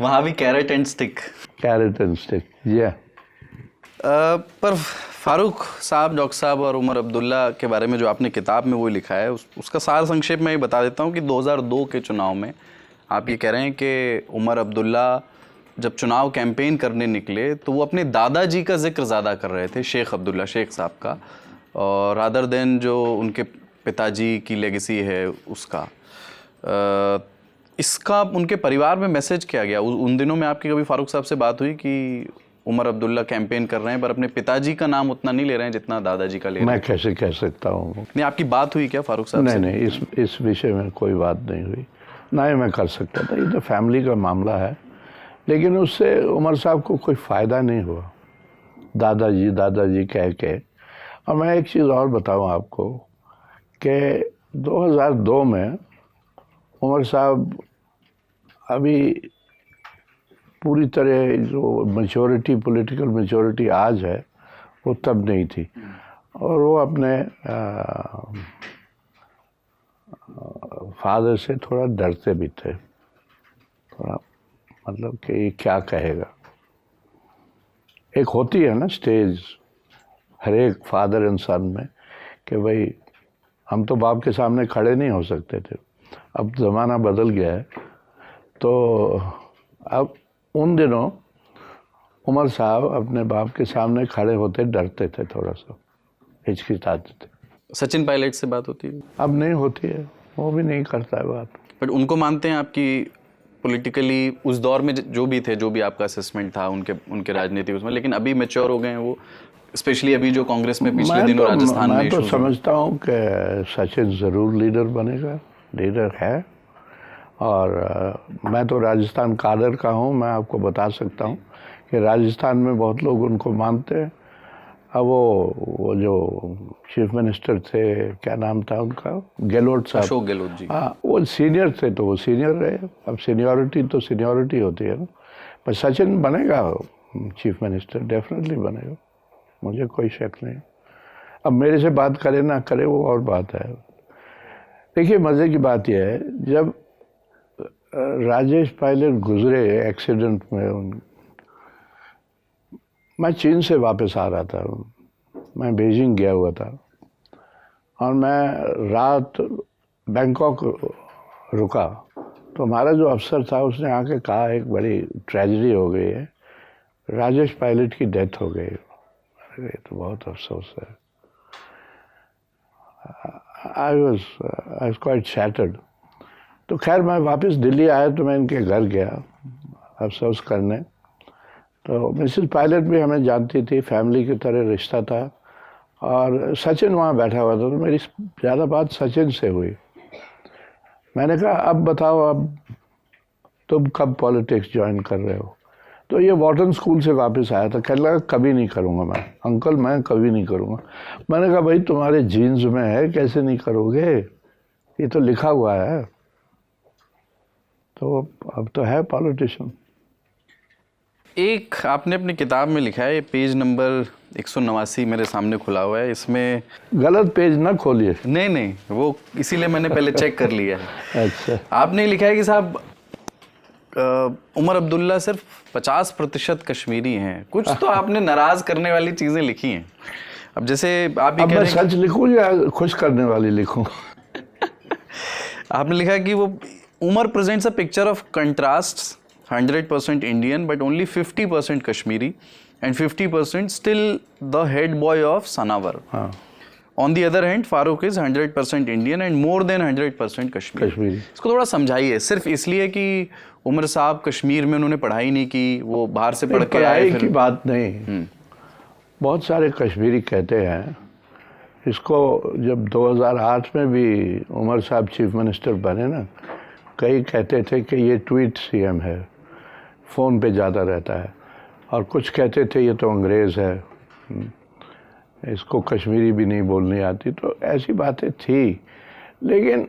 वहाँ भी carrot and stick. Carrot and stick, ये। पर फारूक साहब, डॉक्टर साहब और उमर अब्दुल्ला के बारे में जो आपने किताब में वो लिखा है, उसका सार संक्षेप में ये बता देता हूँ कि 2002 के चुनाव में आप ये कह रहे हैं कि उमर अब्दुल्ला जब चुनाव कैंपेन करने निकले तो वो अपने दादाजी का जिक्र ज़्यादा कर रहे थे, शेख अब्दुल्ला शेख साहब का, और रादर देन जो उनके पिताजी की लेगेसी है उसका। इसका उनके परिवार में मैसेज क्या गया? उन दिनों में आपकी कभी फारूक साहब से बात हुई कि उमर अब्दुल्ला कैंपेन कर रहे हैं पर अपने पिताजी का नाम उतना नहीं ले रहे हैं जितना दादाजी का ले रहे हैं? मैं कैसे कह सकता हूँ? नहीं, आपकी बात हुई क्या फारूक साहब से? नहीं, इस विषय में कोई बात नहीं हुई, ना ही मैं कर सकता था, ये तो फैमिली का मामला है। लेकिन उससे उमर साहब को कोई फ़ायदा नहीं हुआ, दादाजी दादाजी कह के। और मैं एक चीज़ और बताऊँ आपको कि 2002 में उमर साहब अभी पूरी तरह जो मैच्योरिटी, पॉलिटिकल मैच्योरिटी आज है, वो तब नहीं थी। और वो अपने फादर से थोड़ा डरते भी थे, थोड़ा मतलब कि ये क्या कहेगा। एक होती है ना स्टेज हर एक फादर एंड सन में कि भाई हम तो बाप के सामने खड़े नहीं हो सकते थे, अब ज़माना बदल गया है। तो अब उन दिनों उमर साहब अपने बाप के सामने खड़े होते डरते थे, थोड़ा सा हिचकिचाते थे। सचिन पायलट से बात होती है? अब नहीं होती है, वो भी नहीं करता है बात। बट उनको मानते हैं आपकी पॉलिटिकली उस दौर में जो भी थे, जो भी आपका असेसमेंट था उनके राजनीतिक उसमें, लेकिन अभी मैच्योर हो गए हैं वो, स्पेशली अभी जो कांग्रेस में पिछले दिनों राजस्थान में मैं तो समझता हूँ कि सचिन ज़रूर लीडर बनेगा, लीडर है। और मैं तो राजस्थान काडर का हूँ, मैं आपको बता सकता हूँ कि राजस्थान में बहुत लोग उनको मानते हैं। अब वो जो चीफ मिनिस्टर थे, क्या नाम था उनका, गहलोत साहब, अशोक गहलोत जी, हाँ, वो सीनियर थे तो वो सीनियर रहे। अब सीनियरिटी तो सीनियरिटी होती है ना। पर सचिन बनेगा चीफ मिनिस्टर, डेफिनेटली बनेगा, मुझे कोई शक नहीं। अब मेरे से बात करे ना करे वो और बात है। देखिए, मज़े की बात यह है, जब राजेश पायलट गुजरे एक्सीडेंट में, मैं चीन से वापस आ रहा था, मैं बीजिंग गया हुआ था, और मैं रात बैंकॉक रुका तो हमारा जो अफसर था उसने आके कहा एक बड़ी ट्रेजेडी हो गई है, राजेश पायलट की डेथ हो गई। अरे ये तो बहुत अफसोस है। I was quite shattered. तो खैर मैं वापस दिल्ली आया तो मैं इनके घर गया अफसोस करने। तो मिसेस पायलट भी हमें जानती थी, फैमिली की तरह रिश्ता था। और सचिन वहाँ बैठा हुआ था, तो मेरी ज़्यादा बात सचिन से हुई। मैंने कहा अब बताओ, अब तुम कब पॉलिटिक्स ज्वाइन कर रहे हो? तो ये वॉटन स्कूल से वापस आया था, कहने लगा कभी नहीं करूँगा मैं, अंकल मैं कभी नहीं करूँगा। मैंने कहा भाई तुम्हारे जीन्स में है, कैसे नहीं करोगे, ये तो लिखा हुआ है। तो अब तो है पॉलिटिशियन। एक आपने अपनी किताब में लिखा है, पेज नंबर 189 मेरे सामने खुला हुआ है, इसमें गलत पेज ना खोलिए। नहीं वो इसीलिए मैंने पहले चेक कर लिया है। अच्छा। आपने लिखा है कि साहब उमर अब्दुल्ला सिर्फ 50% कश्मीरी हैं। कुछ तो आपने नाराज करने वाली चीजें लिखी हैं। अब जैसे आप अब मैं सच लिखूं या खुश करने वाली लिखूं? आपने लिखा कि वो Omar presents a picture of contrasts, 100% Indian but only 50% Kashmiri and 50% still the head boy of Sanavar. हाँ। On the other hand, Farooq is 100% Indian and more than 100% Kashmiri. इसको थोड़ा समझाइए। सिर्फ इसलिए कि उमर साहब कश्मीर में उन्होंने पढ़ाई नहीं की, वो बाहर से पढ़ के आए? पढ़ाई की बात नहीं, बहुत सारे कश्मीरी कहते हैं इसको। जब 2008 में भी उमर साहब चीफ मिनिस्टर बने ना, कई कहते थे कि ये ट्वीट सीएम है, फ़ोन पे ज़्यादा रहता है, और कुछ कहते थे ये तो अंग्रेज़ है, इसको कश्मीरी भी नहीं बोलनी आती। तो ऐसी बातें थी, लेकिन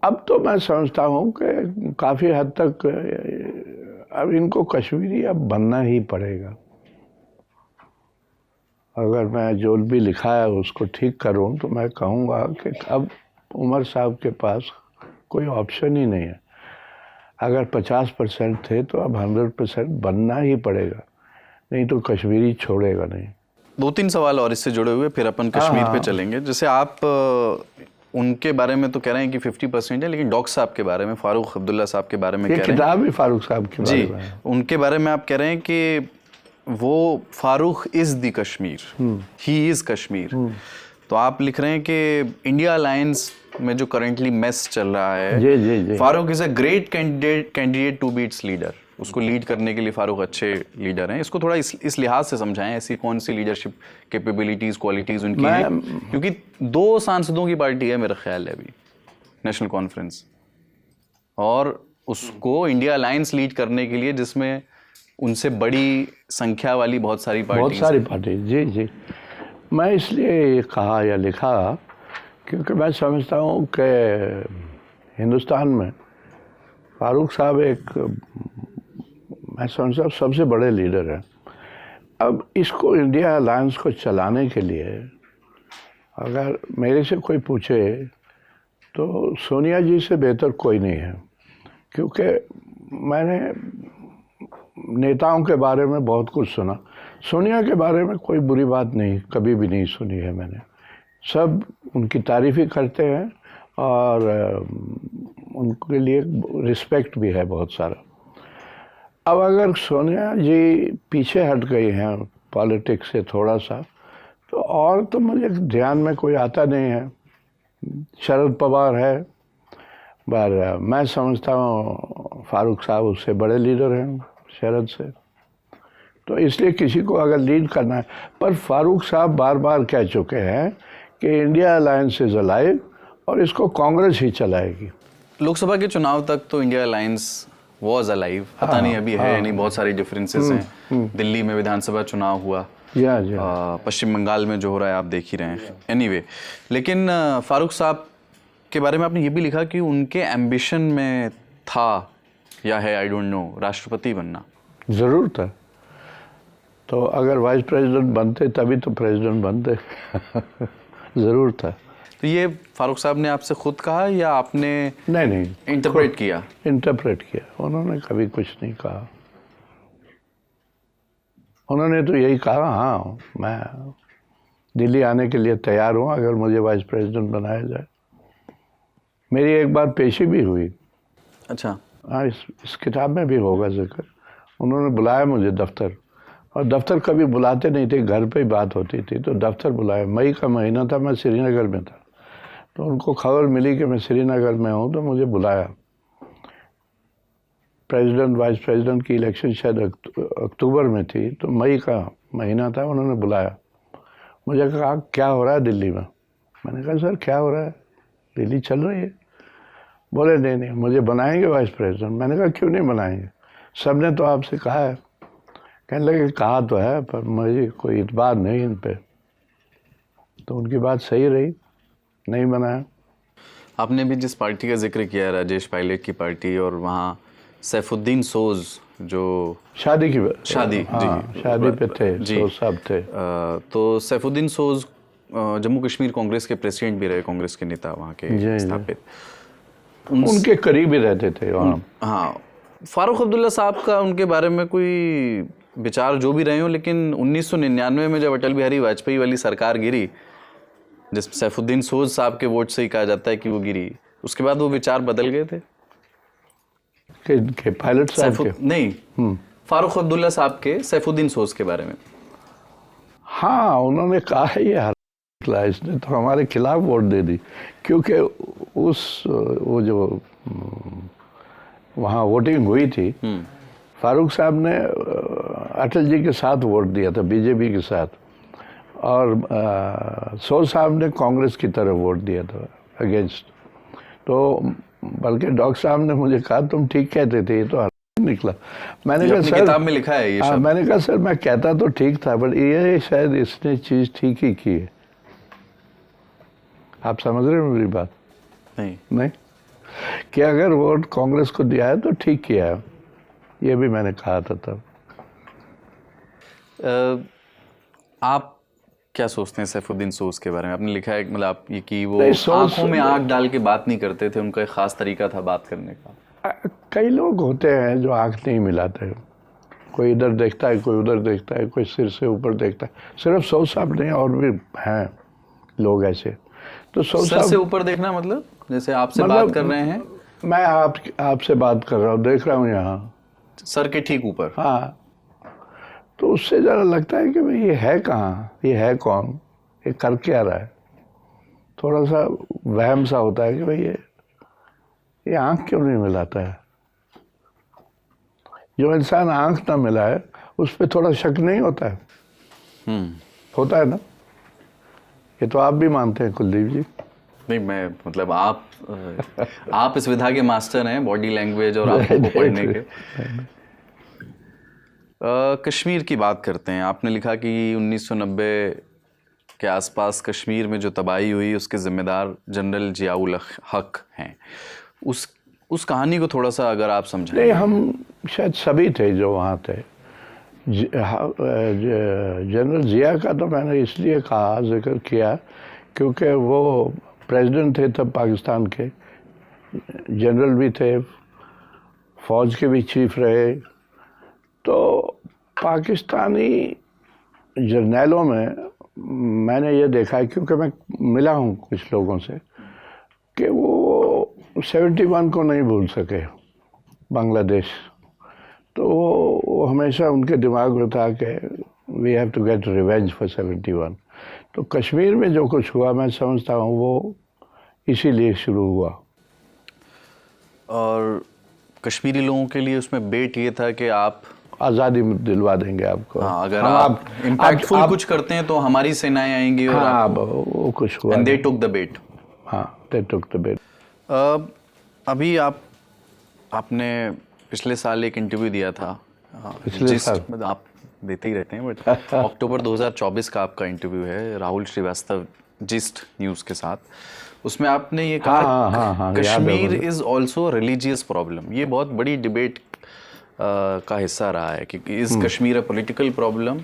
अब तो मैं समझता हूँ कि काफ़ी हद तक अब इनको कश्मीरी अब बनना ही पड़ेगा। अगर मैं जो भी लिखा है उसको ठीक करूँ तो मैं कहूँगा कि अब उमर साहब के पास कोई ऑप्शन ही नहीं है। अगर 50% थे तो अब 100% बनना ही पड़ेगा, नहीं तो कश्मीरी छोड़ेगा नहीं। 2-3 सवाल और इससे जुड़े हुए, फिर अपन कश्मीर पे चलेंगे। जैसे आप उनके बारे में तो कह रहे हैं कि 50% है, लेकिन डॉक्टर साहब के बारे में, फारूक अब्दुल्ला साहब के बारे में कह रहे हैं, किताब भी फारूक साहब के बारे में है। उनके बारे में आप कह रहे हैं कि वो Farooq is the Kashmir, he is Kashmir. तो आप लिख रहे हैं कि इंडिया अलायंस में जो करंटली मेस चल रहा है, जी। Farooq is a great candidate to be its leader. उसको लीड करने के लिए फारूक अच्छे लीडर हैं। इसको थोड़ा इस लिहाज से समझाएं, ऐसी कौन सी लीडरशिप कैपेबिलिटीज, क्वालिटीज उनकी हैं? क्योंकि 2 सांसदों की पार्टी है मेरा ख्याल है अभी, नेशनल कॉन्फ्रेंस, और उसको इंडिया अलायंस लीड करने के लिए जिसमें उनसे बड़ी संख्या वाली बहुत सारी पार्टी। जी। मैं इसलिए ये कहा या लिखा क्योंकि मैं समझता हूँ कि हिंदुस्तान में फारूक साहब एक, मैं समझता हूँ सबसे बड़े लीडर हैं। अब इसको इंडिया अलायंस को चलाने के लिए अगर मेरे से कोई पूछे तो सोनिया जी से बेहतर कोई नहीं है, क्योंकि मैंने नेताओं के बारे में बहुत कुछ सुना। सोनिया के बारे में कोई बुरी बात नहीं, कभी भी नहीं सुनी है मैंने। सब उनकी तारीफ़ ही करते हैं और उनके लिए रिस्पेक्ट भी है बहुत सारा। अब अगर सोनिया जी पीछे हट गई हैं पॉलिटिक्स से थोड़ा सा, तो और तो मुझे ध्यान में कोई आता नहीं है। शरद पवार है, पर मैं समझता हूँ फारूक साहब उससे बड़े लीडर हैं शरद से, तो इसलिए किसी को अगर लीड करना है। पर फारूक साहब बार बार कह चुके हैं कि इंडिया अलायंस इज अलाइव और इसको कांग्रेस ही चलाएगी। लोकसभा के चुनाव तक तो इंडिया अलायंस वॉज अलाइव, पता नहीं अभी है नहीं, बहुत सारी डिफरेंसेस हैं। दिल्ली में विधानसभा चुनाव हुआ, पश्चिम बंगाल में जो हो रहा है आप देख ही रहे हैं। एनीवे, लेकिन फारूक साहब के बारे में आपने ये भी लिखा कि उनके एम्बिशन में था या है, आई डोंट नो, राष्ट्रपति बनना। ज़रूर था। तो अगर वाइस प्रेसिडेंट बनते तभी तो प्रेसिडेंट बनते। ज़रूर था। तो ये फारूक साहब ने आपसे खुद कहा या आपने नहीं इंटरप्रेट किया? इंटरप्रेट किया। उन्होंने कभी कुछ नहीं कहा। उन्होंने तो यही कहा, हाँ मैं दिल्ली आने के लिए तैयार हूँ अगर मुझे वाइस प्रेसिडेंट बनाया जाए। मेरी एक बार पेशी भी हुई अच्छा। हाँ, इस किताब में भी होगा जिक्र। उन्होंने बुलाया मुझे दफ्तर, और दफ्तर कभी बुलाते नहीं थे, घर पे ही बात होती थी, तो दफ्तर बुलाया। मई का महीना था, मैं श्रीनगर में था, तो उनको खबर मिली कि मैं श्रीनगर में हूँ, तो मुझे बुलाया। प्रेसिडेंट वाइस प्रेसिडेंट की इलेक्शन शायद अक्टूबर में थी, तो मई का महीना था, उन्होंने बुलाया। मुझे कहा क्या हो रहा है दिल्ली में? मैंने कहा सर क्या हो रहा है, दिल्ली चल रही है। बोले नहीं नहीं, मुझे बनाएंगे वाइस प्रेसिडेंट। मैंने कहा क्यों नहीं बनाएंगे, सब ने तो आपसे कहा है। कहने लगे कहा तो है, पर मुझे कोई इतबार नहीं इन पे। तो उनकी बात सही रही, नहीं बनाया। आपने भी जिस पार्टी का जिक्र किया, राजेश पायलट की पार्टी, और वहाँ सैफुद्दीन सोज जो शादी की शादी, हाँ, जी शादी पे थे जी, तो सब थे। तो सैफुद्दीन सोज जम्मू कश्मीर कांग्रेस के प्रेसिडेंट भी रहे, कांग्रेस के नेता वहाँ के जी। स्थापित। उनके करीब ही रहते थे वहाँ। हाँ, फारूक अब्दुल्ला साहब का उनके बारे में कोई विचार जो भी रहे हो, लेकिन 1999 में जब अटल बिहारी वाजपेयी वाली सरकार गिरी, जिसमें सैफुद्दीन सोज साहब के वोट से ही कहा जाता है कि वो गिरी, उसके बाद वो विचार बदल गए थे के पायलट साहब के? नहीं, फारूक अब्दुल्ला साहब के सैफुद्दीन सोज के बारे में। हाँ, उन्होंने कहा है ये हर इसने तो हमारे खिलाफ वोट दे दी, क्योंकि वो जो वहाँ वोटिंग हुई थी, फारूक साहब ने अटल जी के साथ वोट दिया था, बीजेपी के साथ, और सोज साहब ने कांग्रेस की तरफ वोट दिया था, अगेंस्ट। तो बल्कि डॉक्टर साहब ने मुझे कहा तुम ठीक कहते थे, ये तो निकला। मैंने कहा सर, किताब में लिखा है ये शब्द। मैंने कहा सर मैं कहता तो ठीक था, बट ये शायद इसने चीज ठीक ही की है। आप समझ रहे हो मेरी बात? नहीं कि अगर वोट कांग्रेस को दिया है तो ठीक किया है, ये भी मैंने कहा था तब। आप क्या सोचते हैं सैफुद्दीन सोज के बारे में? आपने लिखा है मतलब आप ये कि वो नहीं, आंखों में आंख डाल के बात नहीं करते थे, उनका एक खास तरीका था बात करने का। कई लोग होते हैं जो आंख नहीं मिलाते, कोई इधर देखता है, कोई उधर देखता है, कोई सिर से ऊपर देखता है। सिर्फ सोज साहब नहीं, और भी हैं लोग ऐसे। तो सोज सर साहब से ऊपर देखना मतलब जैसे आपसे बात कर रहे हैं, मैं आपसे बात कर रहा हूँ, देख रहा हूँ यहाँ सर के ठीक ऊपर। हाँ, तो उससे ज़रा लगता है कि भाई ये है कहाँ, ये है कौन, ये कर क्या रहा है। थोड़ा सा वहम सा होता है कि भाई ये आँख क्यों नहीं मिलाता है। जो इंसान आँख ना मिलाए उस पर थोड़ा शक नहीं होता है? होता है ना? ये तो आप भी मानते हैं कुलदीप जी। नहीं, मैं मतलब आप इस विधा के मास्टर हैं, बॉडी लैंग्वेज और आंखों को पढ़ने के। कश्मीर की बात करते हैं। आपने लिखा कि 1990 के आसपास कश्मीर में जो तबाही हुई उसके जिम्मेदार जनरल जियाउल हक हैं। उस कहानी को थोड़ा सा अगर आप समझाएं। नहीं, हम शायद सभी थे जो वहाँ थे। जनरल जिया का तो मैंने इसलिए कहा, जिक्र किया, क्योंकि वो प्रेसिडेंट थे तब पाकिस्तान के, जनरल भी थे, फौज के भी चीफ रहे। तो पाकिस्तानी जर्नैलों में मैंने ये देखा है, क्योंकि मैं मिला हूँ कुछ लोगों से, कि वो 71 को नहीं भूल सके, बांग्लादेश। तो वो हमेशा उनके दिमाग में था कि we have to get revenge for 71। तो कश्मीर में जो कुछ हुआ, मैं समझता हूँ वो इसीलिए शुरू हुआ। और कश्मीरी लोगों के लिए उसमें बेट ये था कि आप आज़ादी दिलवा देंगे आपको। हाँ, अगर आप इम्पैक्टफुल कुछ करते हैं तो हमारी सेनाएं आएंगी। और हाँ, वो कुछ हुआ। And they took the bait. हाँ, they took the bait. अभी आपने पिछले साल एक इंटरव्यू दिया था, पिछले साल मतलब आप देते ही रहते हैं, बट अक्टूबर 2024 का आपका इंटरव्यू है राहुल श्रीवास्तव जिस्ट न्यूज़ के साथ। उसमें आपने ये कहा Kashmir is also religious problem. ये बहुत बड़ी डिबेट का हिस्सा रहा है कि is Kashmir a political problem,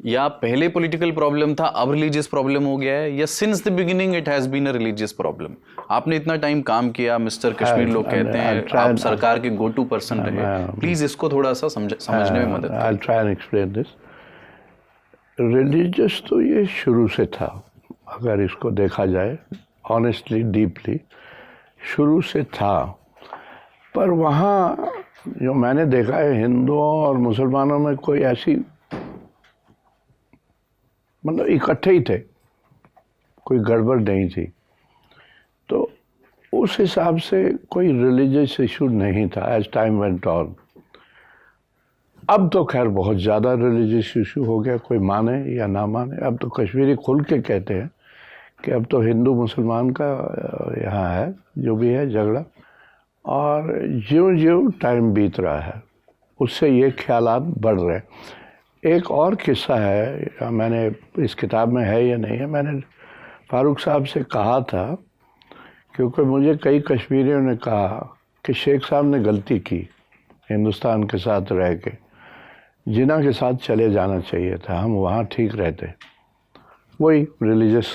या पहले पॉलिटिकल प्रॉब्लम था अब रिलीजियस प्रॉब्लम हो गया है, या since the beginning it has been a religious problem. आपने इतना टाइम काम किया, मिस्टर कश्मीर लोग कहते हैं, आप सरकार के गो टू पर्सन रहे। प्लीज इसको थोड़ा सा समझने में मदद। I'll try and explain this. Religious तो ये शुरू से था, अगर इसको देखा जाए ऑनेस्टली, डीपली, शुरू से था। पर वहाँ जो मैंने देखा है हिंदुओं और मुसलमानों में कोई ऐसी मतलब इकट्ठे ही थे, कोई गड़बड़ नहीं थी। तो उस हिसाब से कोई रिलीजियस इशू नहीं था एज टाइम वेंट ऑन। अब तो खैर बहुत ज़्यादा रिलीजियस इशू हो गया, कोई माने या ना माने। अब तो कश्मीरी खुल के कहते हैं कि अब तो हिंदू मुसलमान का यहाँ है जो भी है झगड़ा। और ज्यों ज्यों टाइम बीत रहा है उससे ये ख्यालात बढ़ रहे हैं। एक और किस्सा है, मैंने इस किताब में है या नहीं है, मैंने फारूक साहब से कहा था क्योंकि मुझे कई कश्मीरियों ने कहा कि शेख साहब ने गलती की हिंदुस्तान के साथ रह के, जिन्ना के साथ चले जाना चाहिए था, हम वहाँ ठीक रहते, वही रिलीजियस।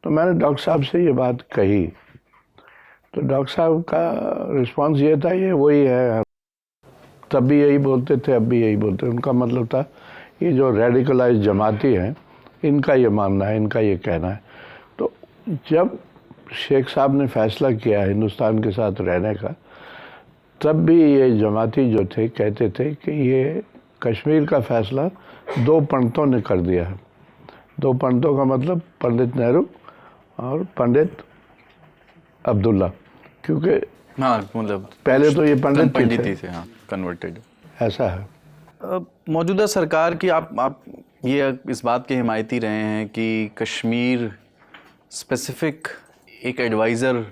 तो मैंने डॉक्टर साहब से ये बात कही तो डॉक्टर साहब का रिस्पांस ये था ये वही है, तब भी यही बोलते थे अब भी यही बोलते। उनका मतलब था ये जो रेडिकलाइज जमाती हैं इनका ये मानना है, इनका ये कहना है। तो जब शेख साहब ने फैसला किया हिंदुस्तान के साथ रहने का, तब भी ये जमाती जो थे कहते थे कि ये कश्मीर का फैसला दो पंडितों ने कर दिया है। दो पंडितों का मतलब पंडित नेहरू और पंडित अब्दुल्ला, क्योंकि हाँ मतलब पहले तो ये पंडित ही थे, हाँ कन्वर्टेड। ऐसा है। मौजूदा सरकार की आप ये इस बात के हिमायती रहे हैं कि कश्मीर स्पेसिफिक एक एडवाइज़र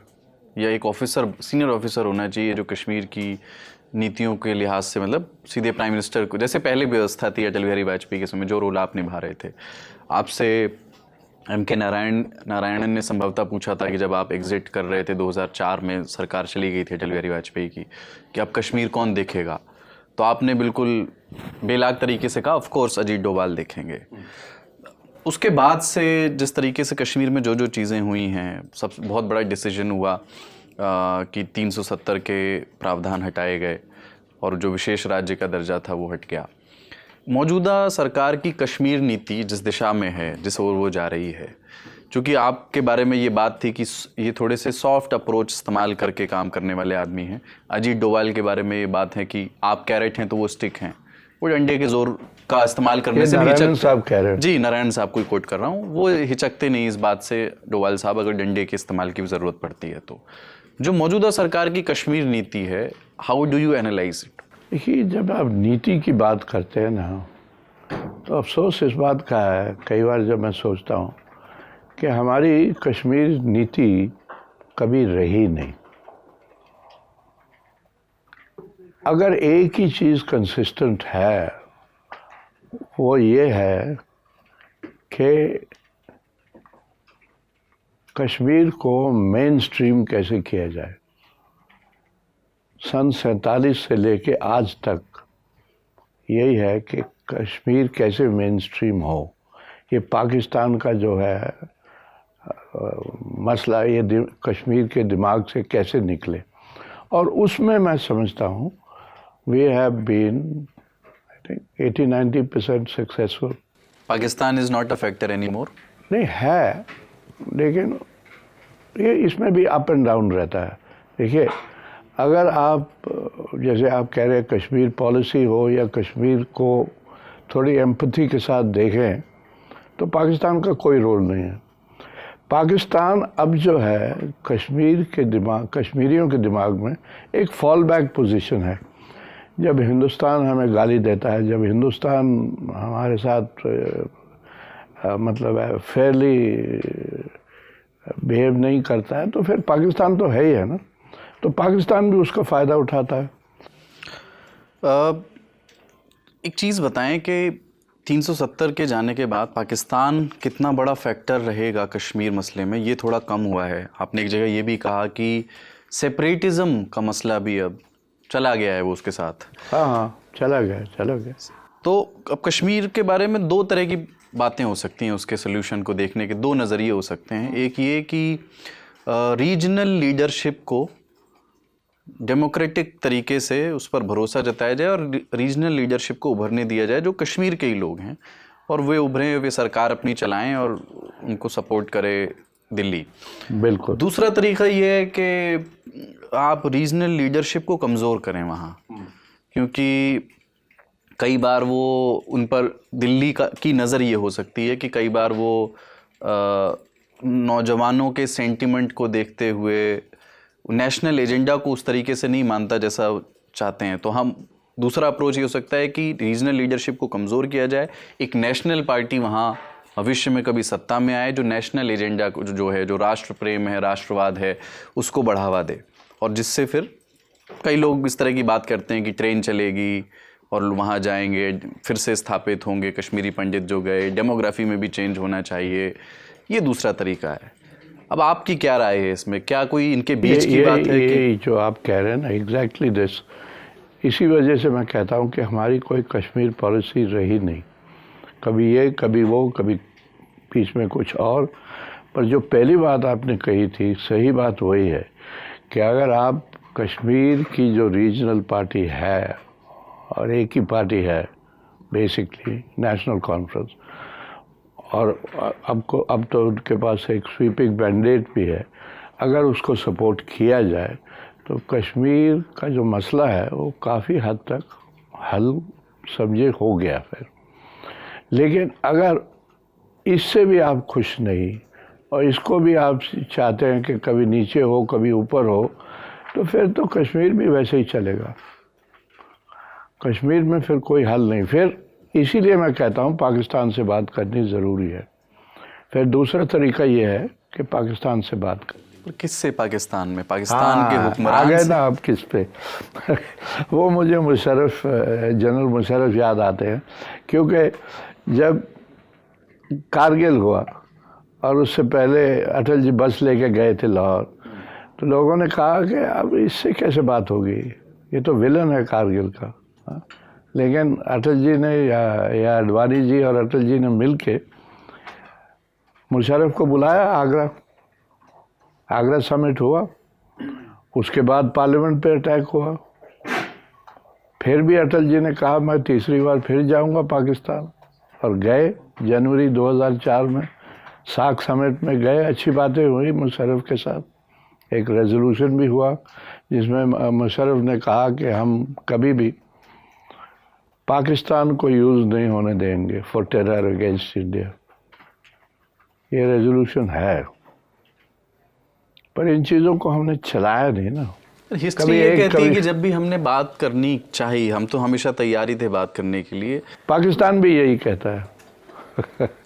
या एक ऑफिसर, सीनियर ऑफिसर होना चाहिए जो कश्मीर की नीतियों के लिहाज से, मतलब सीधे प्राइम मिनिस्टर को, जैसे पहले व्यवस्था थी अटल बिहारी वाजपेयी के समय जो रोल आप निभा रहे थे। आपसे M.K. नारायणन ने संभवतः पूछा था कि जब आप एग्जिट कर रहे थे 2004 में, सरकार चली गई थी अटल बिहारी वाजपेयी की, कि अब कश्मीर कौन देखेगा, तो आपने बिल्कुल बेलाग तरीके से कहा ऑफ कोर्स अजीत डोभाल देखेंगे। उसके बाद से जिस तरीके से कश्मीर में जो जो चीज़ें हुई हैं, सब बहुत बड़ा डिसीजन हुआ कि 370 के प्रावधान हटाए गए और जो विशेष राज्य का दर्जा था वो हट गया। मौजूदा सरकार की कश्मीर नीति जिस दिशा में है, जिस ओर वो जा रही है, चूँकि आपके बारे में ये बात थी कि ये थोड़े से सॉफ्ट अप्रोच इस्तेमाल करके काम करने वाले आदमी हैं। अजीत डोभाल के बारे में ये बात है कि आप कैरेट हैं तो वो स्टिक हैं, वो डंडे के जोर का इस्तेमाल करने से नारायण साहब कह रहे हैं। जी, नारायण साहब को कोट कर रहा हूँ, वो हिचकते नहीं इस बात से डोभाल साहब, अगर डंडे के इस्तेमाल की ज़रूरत पड़ती है तो। जो मौजूदा सरकार की कश्मीर नीति है, how do you analyse it? देखिए, जब आप नीति की बात करते हैं ना, तो अफसोस इस बात का है कई बार जब मैं सोचता हूँ कि हमारी कश्मीर नीति कभी रही नहीं। अगर एक ही चीज़ कंसिस्टेंट है वो ये है कि कश्मीर को मेन स्ट्रीम कैसे किया जाए। सन 47 से लेके आज तक यही है कि कश्मीर कैसे मेन स्ट्रीम हो। ये पाकिस्तान का जो है मसला, ये कश्मीर के दिमाग से कैसे निकले, और उसमें मैं समझता हूँ we have been I think 80-90% successful. Pakistan is not a factor any more? नहीं है, लेकिन ये इसमें भी अप एंड डाउन रहता है। देखिए, अगर आप जैसे आप कह रहे हैं कश्मीर पॉलिसी हो या कश्मीर को थोड़ी एम्पैथी के साथ देखें, तो पाकिस्तान का कोई रोल नहीं है। पाकिस्तान अब जो है कश्मीरियों के दिमाग में एक फॉल बैक पोजीशन है। जब हिंदुस्तान हमें गाली देता है, जब हिंदुस्तान हमारे साथ मतलब फेयरली बिहेव नहीं करता है, तो फिर पाकिस्तान तो है ही है ना, तो पाकिस्तान भी उसका फ़ायदा उठाता है। एक चीज़ बताएं कि 370 के जाने के बाद पाकिस्तान कितना बड़ा फैक्टर रहेगा कश्मीर मसले में, ये थोड़ा कम हुआ है। आपने एक जगह ये भी कहा कि सेपरेटिज़म का मसला भी अब चला गया है वो उसके साथ। हाँ, चला गया। तो अब कश्मीर के बारे में दो तरह की बातें हो सकती हैं, उसके सोल्यूशन को देखने के दो नज़रिए हो सकते हैं। एक ये कि रीजनल लीडरशिप को डेमोक्रेटिक तरीके से उस पर भरोसा जताया जाए और रीजनल लीडरशिप को उभरने दिया जाए जो कश्मीर के ही लोग हैं, और वे उभरें, वे सरकार अपनी चलाएं और उनको सपोर्ट करे दिल्ली। बिल्कुल। दूसरा तरीका ये है कि आप रीजनल लीडरशिप को कमज़ोर करें वहाँ, क्योंकि कई बार वो उन पर दिल्ली की नज़र ये हो सकती है कि कई बार वो नौजवानों के सेंटिमेंट को देखते हुए नेशनल एजेंडा को उस तरीके से नहीं मानता जैसा चाहते हैं। तो हम दूसरा अप्रोच ये हो सकता है कि रीजनल लीडरशिप को कमज़ोर किया जाए, एक नेशनल पार्टी वहाँ भविष्य में कभी सत्ता में आए जो नेशनल एजेंडा को जो है, जो राष्ट्र प्रेम है, राष्ट्रवाद है, उसको बढ़ावा दे, और जिससे फिर कई लोग इस तरह की बात करते हैं कि ट्रेन चलेगी और वहाँ जाएंगे, फिर से स्थापित होंगे कश्मीरी पंडित जो गए, डेमोग्राफी में भी चेंज होना चाहिए। ये दूसरा तरीका है। अब आपकी क्या राय है इसमें? क्या कोई इनके बीच की बात है ये जो आप कह रहे हैं ना, एग्जैक्टली दिस, इसी वजह से मैं कहता हूँ कि हमारी कोई कश्मीर पॉलिसी रही नहीं, कभी ये कभी वो, कभी बीच में कुछ और। पर जो पहली बात आपने कही थी, सही बात वही है कि अगर आप कश्मीर की जो रीजनल पार्टी है, और एक ही पार्टी है बेसिकली, नेशनल कॉन्फ्रेंस, और अब तो उनके पास एक स्वीपिंग मैंडेट भी है, अगर उसको सपोर्ट किया जाए तो कश्मीर का जो मसला है वो काफ़ी हद तक हल समझे हो गया फिर। लेकिन अगर इससे भी आप खुश नहीं और इसको भी आप चाहते हैं कि कभी नीचे हो कभी ऊपर हो, तो फिर तो कश्मीर भी वैसे ही चलेगा। कश्मीर में फिर कोई हल नहीं। फिर इसीलिए मैं कहता हूँ पाकिस्तान से बात करनी ज़रूरी है। फिर दूसरा तरीका ये है कि पाकिस्तान से बात कर। किससे? पाकिस्तान में? पाकिस्तान के आ हुक्मरान गए से? ना आप किस पे वो मुझे मुशर्रफ, जनरल मुशर्रफ याद आते हैं, क्योंकि जब कारगिल हुआ और उससे पहले अटल जी बस लेके गए थे लाहौर, तो लोगों ने कहा कि अब इससे कैसे बात होगी, ये तो विलन है कारगिल का। लेकिन अटल जी ने या अडवाणी जी और अटल जी ने मिल के मुशर्रफ को बुलाया, आगरा समिट हुआ, उसके बाद पार्लियामेंट पे अटैक हुआ, फिर भी अटल जी ने कहा मैं तीसरी बार फिर जाऊंगा पाकिस्तान, और गए जनवरी 2004 में साक समिट में गए। अच्छी बातें हुई मुशर्रफ के साथ, एक रेजोल्यूशन भी हुआ जिसमें मुशर्रफ ने कहा कि हम कभी भी पाकिस्तान को यूज़ नहीं होने देंगे फॉर टेरर अगेंस्ट इंडिया। ये रेजोल्यूशन है, पर इन चीज़ों को हमने चलाया नहीं ना। हिस्ट्री ये कहती है कि जब भी हमने बात करनी चाहिए, हम तो हमेशा तैयारी थे बात करने के लिए। पाकिस्तान भी यही कहता है।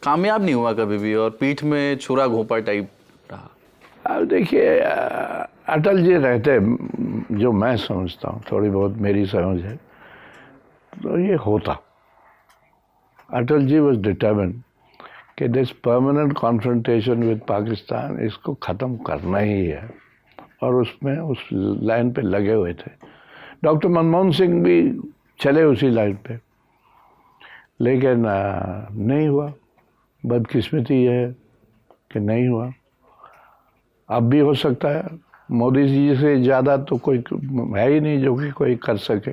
कामयाब नहीं हुआ कभी भी, और पीठ में छुरा घोंपा टाइप रहा। अब देखिए, अटल जी रहते, जो मैं समझता हूँ, थोड़ी बहुत मेरी समझ है, तो ये होता। अटल जी वॉज डिटरमिन्ड कि this permanent confrontation with Pakistan, इसको ख़त्म करना ही है, और उसमें उस लाइन पे लगे हुए थे। डॉक्टर मनमोहन सिंह भी चले उसी लाइन पे, लेकिन नहीं हुआ। बदकिस्मती ये है कि नहीं हुआ। अब भी हो सकता है, मोदी जी से ज़्यादा तो कोई है ही नहीं जो कि कोई कर सके,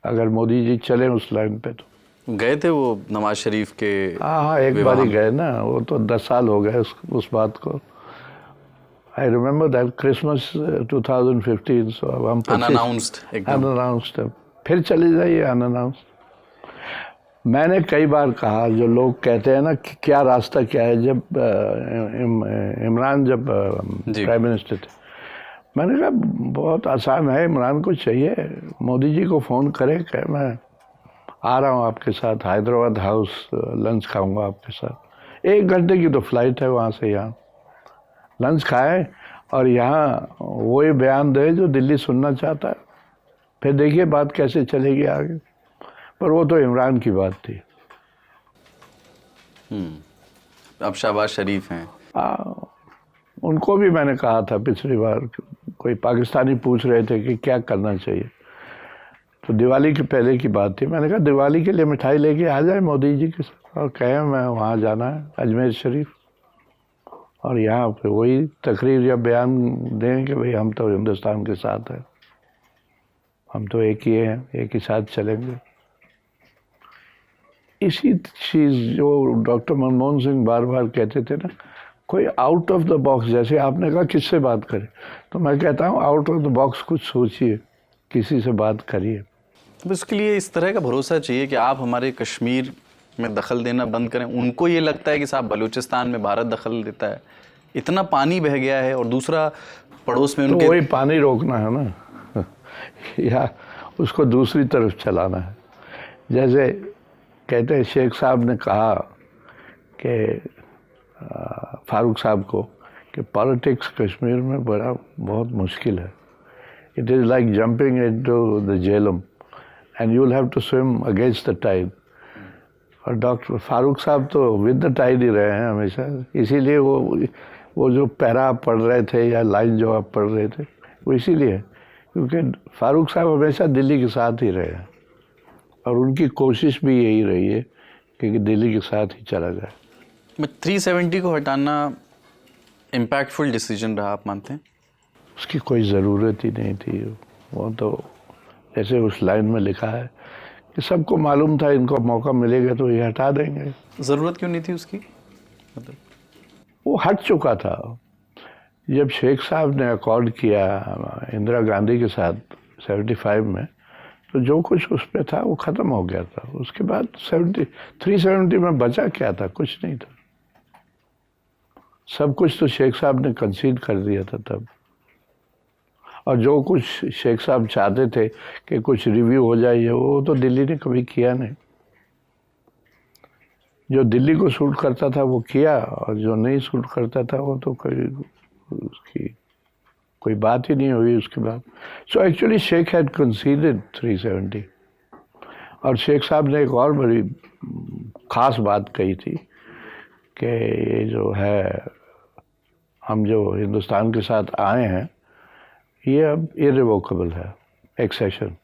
अगर मोदी जी चले उस लाइन पे। तो गए थे वो नवाज शरीफ के? हाँ, एक बार ही गए ना, वो तो 10 साल हो गए उस बात को। आई रिमेम्बर दैट क्रिसमस 2015, सो अब हम अनअनाउंस्ड, फिर चले जाइए अनअनाउंस्ड। मैंने कई बार कहा, जो लोग कहते हैं ना कि क्या रास्ता क्या है, जब इमरान जब प्राइम मिनिस्टर थे, मैंने कहा बहुत आसान है, इमरान को चाहिए मोदी जी को फ़ोन करे कि मैं आ रहा हूँ आपके साथ, हैदराबाद हाउस लंच खाऊंगा आपके साथ। 1 घंटे की तो फ्लाइट है वहाँ से यहाँ, लंच खाए और यहाँ वही बयान दे जो दिल्ली सुनना चाहता है, फिर देखिए बात कैसे चलेगी आगे। पर वो तो इमरान की बात थी। अब शहबाज शरीफ हैं। उनको भी मैंने कहा था पिछली बार, कोई पाकिस्तानी पूछ रहे थे कि क्या करना चाहिए, तो दिवाली के पहले की बात थी, मैंने कहा दिवाली के लिए मिठाई लेके आ जाए मोदी जी के साथ और कहें मैं वहाँ जाना है अजमेर शरीफ, और यहाँ पे वही तकरीर या बयान दें कि भाई हम तो हिंदुस्तान के साथ हैं, हम तो एक ही हैं, एक ही साथ चलेंगे। इसी चीज़ जो डॉक्टर मनमोहन सिंह बार बार कहते थे ना कोई आउट ऑफ द बॉक्स, जैसे आपने कहा किससे बात करें, तो मैं कहता हूँ आउट ऑफ द बॉक्स कुछ सोचिए, किसी से बात करिए। तो इसके लिए इस तरह का भरोसा चाहिए कि आप हमारे कश्मीर में दखल देना बंद करें। उनको ये लगता है कि साहब बलूचिस्तान में भारत दखल देता है, इतना पानी बह गया है, और दूसरा पड़ोस में तो उनके वही पानी रोकना है ना या उसको दूसरी तरफ चलाना है। जैसे कहते हैं शेख साहब ने कहा कि फारूक साहब को कि पॉलिटिक्स कश्मीर में बहुत मुश्किल है। It is like jumping into the Jhelum and you will have to swim against the tide. और डॉक्टर फारूक साहब तो विद द टाइड ही रहे हैं हमेशा, इसीलिए वो जो पैरा आप पढ़ रहे थे या लाइन जो आप पढ़ रहे थे वो इसीलिए, क्योंकि फारूक साहब हमेशा दिल्ली के साथ ही रहे हैं और उनकी कोशिश भी यही रही है कि दिल्ली के साथ ही चला जाए। 370 को हटाना इम्पैक्टफुल डिसीजन रहा, आप मानते हैं? उसकी कोई ज़रूरत ही नहीं थी। वो तो जैसे उस लाइन में लिखा है कि सबको मालूम था इनको मौका मिलेगा तो ये हटा देंगे। ज़रूरत क्यों नहीं थी उसकी? मतलब वो हट चुका था। जब शेख साहब ने अकॉर्ड किया इंदिरा गांधी के साथ 75 में, तो जो कुछ उस पर था वो ख़त्म हो गया था। उसके बाद 370 में बचा क्या था? कुछ नहीं था। सब कुछ तो शेख साहब ने कंसीड कर दिया था तब। और जो कुछ शेख साहब चाहते थे कि कुछ रिव्यू हो जाए, वो तो दिल्ली ने कभी किया नहीं। जो दिल्ली को सूट करता था वो किया, और जो नहीं सूट करता था वो तो उसकी कोई बात ही नहीं हुई उसके बाद। So actually Sheikh had considered 370। और शेख साहब ने एक और बड़ी ख़ास बात कही थी कि ये जो है, हम जो हिंदुस्तान के साथ आए हैं ये अब इर्रिवोकेबल है, एक्सेशन।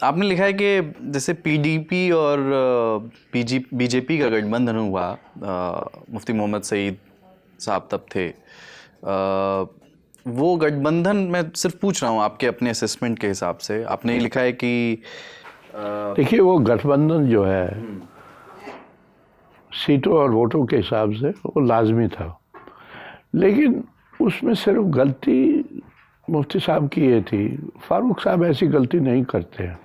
आपने लिखा है कि जैसे पीडीपी और बीजेपी का गठबंधन हुआ, मुफ्ती मोहम्मद सईद साहब तब थे, वो गठबंधन, मैं सिर्फ पूछ रहा हूँ आपके अपने असेसमेंट के हिसाब से, आपने लिखा है कि देखिए वो गठबंधन जो है सीटों और वोटों के हिसाब से वो लाजमी था, लेकिन उसमें सिर्फ गलती मुफ्ती साहब की ये थी। फारूक साहब ऐसी गलती नहीं करते हैं।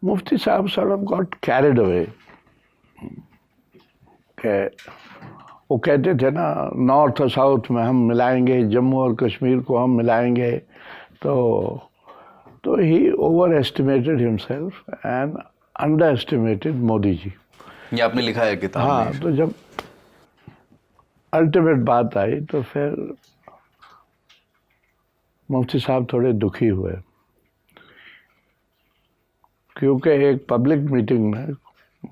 मुफ्ती साहब sort of got carried away. वो कहते थे ना, नॉर्थ और साउथ में हम मिलाएंगे, जम्मू और कश्मीर को हम मिलाएंगे, तो he overestimated himself and underestimated Modi ji. ये आपने लिखा है किताब में। हाँ, तो जब अल्टीमेट बात आई तो फिर मुफ्ती साहब थोड़े दुखी हुए, क्योंकि एक पब्लिक मीटिंग में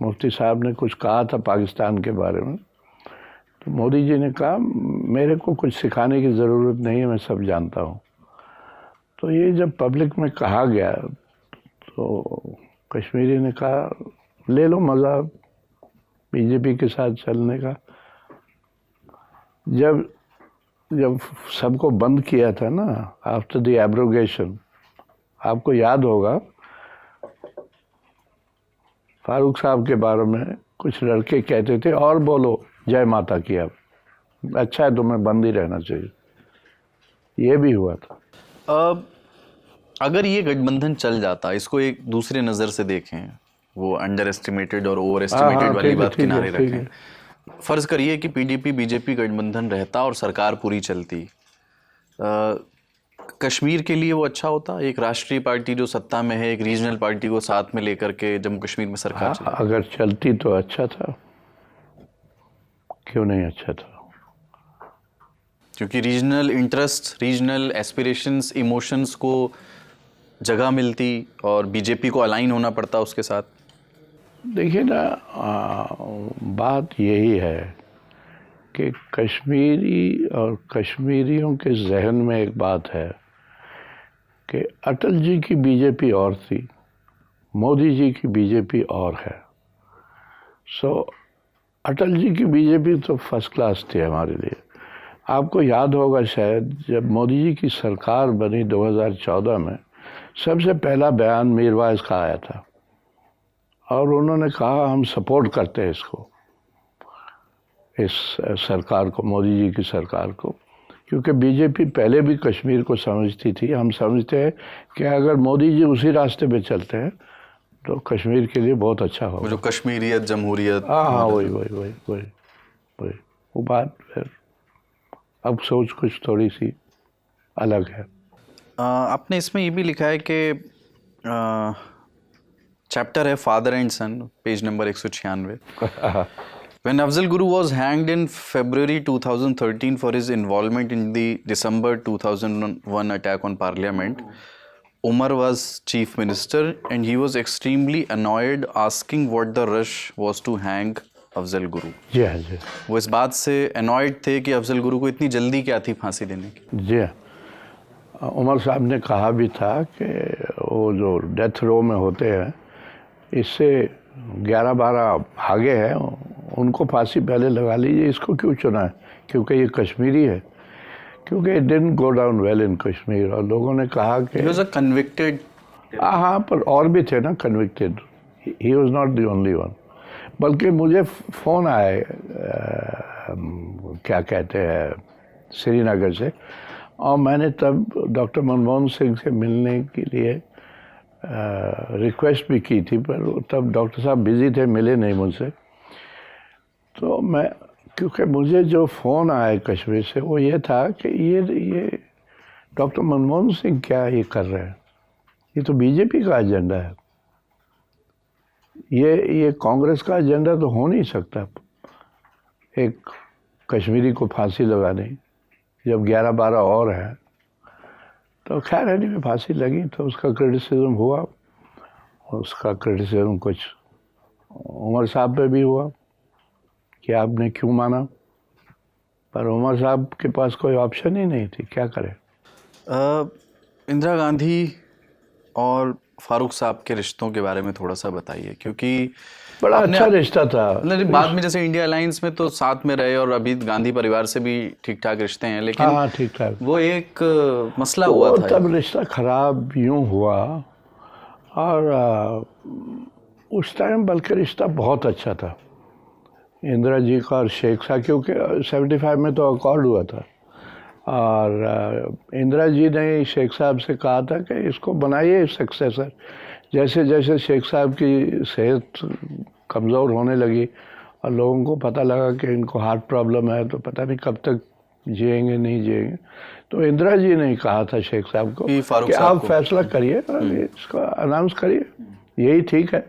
मुफ्ती साहब ने कुछ कहा था पाकिस्तान के बारे में। तो मोदी जी ने कहा मेरे को कुछ सिखाने की ज़रूरत नहीं है, मैं सब जानता हूँ। तो ये जब पब्लिक में कहा गया तो कश्मीरी ने कहा ले लो मज़ा बीजेपी के साथ चलने का। जब सबको बंद किया था ना आफ्टर द एब्रोगेशन, आपको याद होगा फारूक साहब के बारे में कुछ लड़के कहते थे और बोलो जय माता की, अब अच्छा है तुम्हें बंद ही रहना चाहिए। ये भी हुआ था। अगर ये गठबंधन चल जाता, इसको एक दूसरे नज़र से देखें, वो अंडर एस्टिमेटेड और ओवर एस्टिमेटेड वाली बात किनारे रखें, फर्ज करिए कि पीडीपी बीजेपी गठबंधन रहता और सरकार पूरी चलती, कश्मीर के लिए वो अच्छा होता? एक राष्ट्रीय पार्टी जो सत्ता में है, एक रीजनल पार्टी को साथ में लेकर के जम्मू कश्मीर में सरकार चले। अगर चलती तो अच्छा था, क्यों नहीं अच्छा था? क्योंकि regional interest, regional aspirations, emotions को जगह मिलती और बीजेपी को अलाइन होना पड़ता उसके साथ। देखिए ना, बात यही है कि कश्मीरी और कश्मीरियों के जहन में एक बात है कि अटल जी की बीजेपी और थी, मोदी जी की बीजेपी और है। सो अटल जी की बीजेपी तो फर्स्ट क्लास थी हमारे लिए। आपको याद होगा शायद जब मोदी जी की सरकार बनी 2014 में, सबसे पहला बयान मीरवाइज का आया था और उन्होंने कहा हम सपोर्ट करते हैं इसको। इस सरकार को, मोदी जी की सरकार को, क्योंकि बीजेपी पहले भी कश्मीर को समझती थी। हम समझते हैं कि अगर मोदी जी उसी रास्ते पे चलते हैं तो कश्मीर के लिए बहुत अच्छा वो होगा। जो कश्मीरियत, जमहूरियत, हाँ, वही वो बात फिर अब सोच कुछ थोड़ी सी अलग है। आपने इसमें ये भी लिखा है कि चैप्टर है father and son, page number 196। When Afzal Guru was hanged in February 2013 for his involvement in the December 2001 attack on Parliament, Umar was chief minister and he was extremely annoyed, asking what the rush was to hang Afzal Guru. जी हाँ, जी वो इस बात से annoyed थे कि अफजल गुरु को इतनी जल्दी क्या थी फांसी देने की। जी हाँ। उमर साहब ने कहा भी था कि वो जो डेथ रो में होते हैं, इससे 11-12 भागे हैं, उनको फांसी पहले लगा लीजिए, इसको क्यों चुना है? क्योंकि ये कश्मीरी है, क्योंकि it didn't go down well in Kashmir. और लोगों ने कहा कि He was a convicted। हाँ, पर और भी थे ना convicted, he was not the only one. बल्कि मुझे फ़ोन आए क्या कहते हैं श्रीनगर से, और मैंने तब डॉक्टर मनमोहन सिंह से मिलने के लिए रिक्वेस्ट भी की थी, पर तब डॉक्टर साहब बिज़ी थे, मिले नहीं मुझसे। तो मैं, क्योंकि मुझे जो फ़ोन आया कश्मीर से वो ये था कि ये डॉक्टर मनमोहन सिंह क्या ये कर रहे हैं, ये तो बीजेपी का एजेंडा है, ये कांग्रेस का एजेंडा तो हो नहीं सकता, एक कश्मीरी को फांसी लगानी, जब 11-12 और हैं। तो खैर है, नहीं फांसी लगी तो उसका क्रिटिसिज्म हुआ, उसका क्रिटिसिज्म कुछ उमर साहब पे भी हुआ कि आपने क्यों माना, पर उमर साहब के पास कोई ऑप्शन ही नहीं थी, क्या करें। इंदिरा गांधी और फारूक साहब के रिश्तों के बारे में थोड़ा सा बताइए, क्योंकि बड़ा अच्छा रिश्ता था। मतलब बाद में जैसे इंडिया अलायंस में तो साथ में रहे और अभी गांधी परिवार से भी ठीक ठाक रिश्ते हैं, लेकिन हाँ, ठीक ठाक। वो एक मसला हुआ था, तब रिश्ता खराब यूँ हुआ, और उस टाइम बल्कि रिश्ता बहुत अच्छा था इंदिरा जी का और शेख साहब, क्योंकि 75 में तो अकॉर्ड हुआ था, और इंदिरा जी ने शेख साहब से कहा था कि इसको बनाइए सक्सेसर। जैसे जैसे शेख साहब की सेहत कमज़ोर होने लगी और लोगों को पता लगा कि इनको हार्ट प्रॉब्लम है, तो पता नहीं कब तक जिएंगे नहीं जिएंगे, तो इंदिरा जी ने कहा था शेख साहब को कि आप फैसला करिए, इसको अनाउंस करिए, यही ठीक है।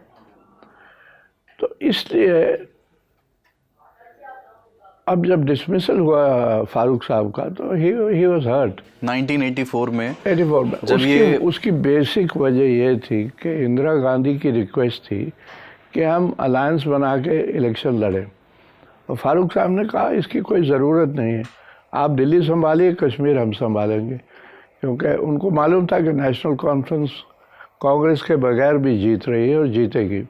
तो इसलिए अब जब डिसमिसल हुआ फारूक साहब का, तो ही वाज हर्ट 1984 में। 84 में जब उसकी बेसिक वजह ये थी कि इंदिरा गांधी की रिक्वेस्ट थी कि हम अलायंस बना के इलेक्शन लड़ें, और फारूक साहब ने कहा इसकी कोई ज़रूरत नहीं है, आप दिल्ली संभालिए, कश्मीर हम संभालेंगे, क्योंकि उनको मालूम था कि नेशनल कॉन्फ्रेंस कांग्रेस के बगैर भी जीत रही है और जीतेगी,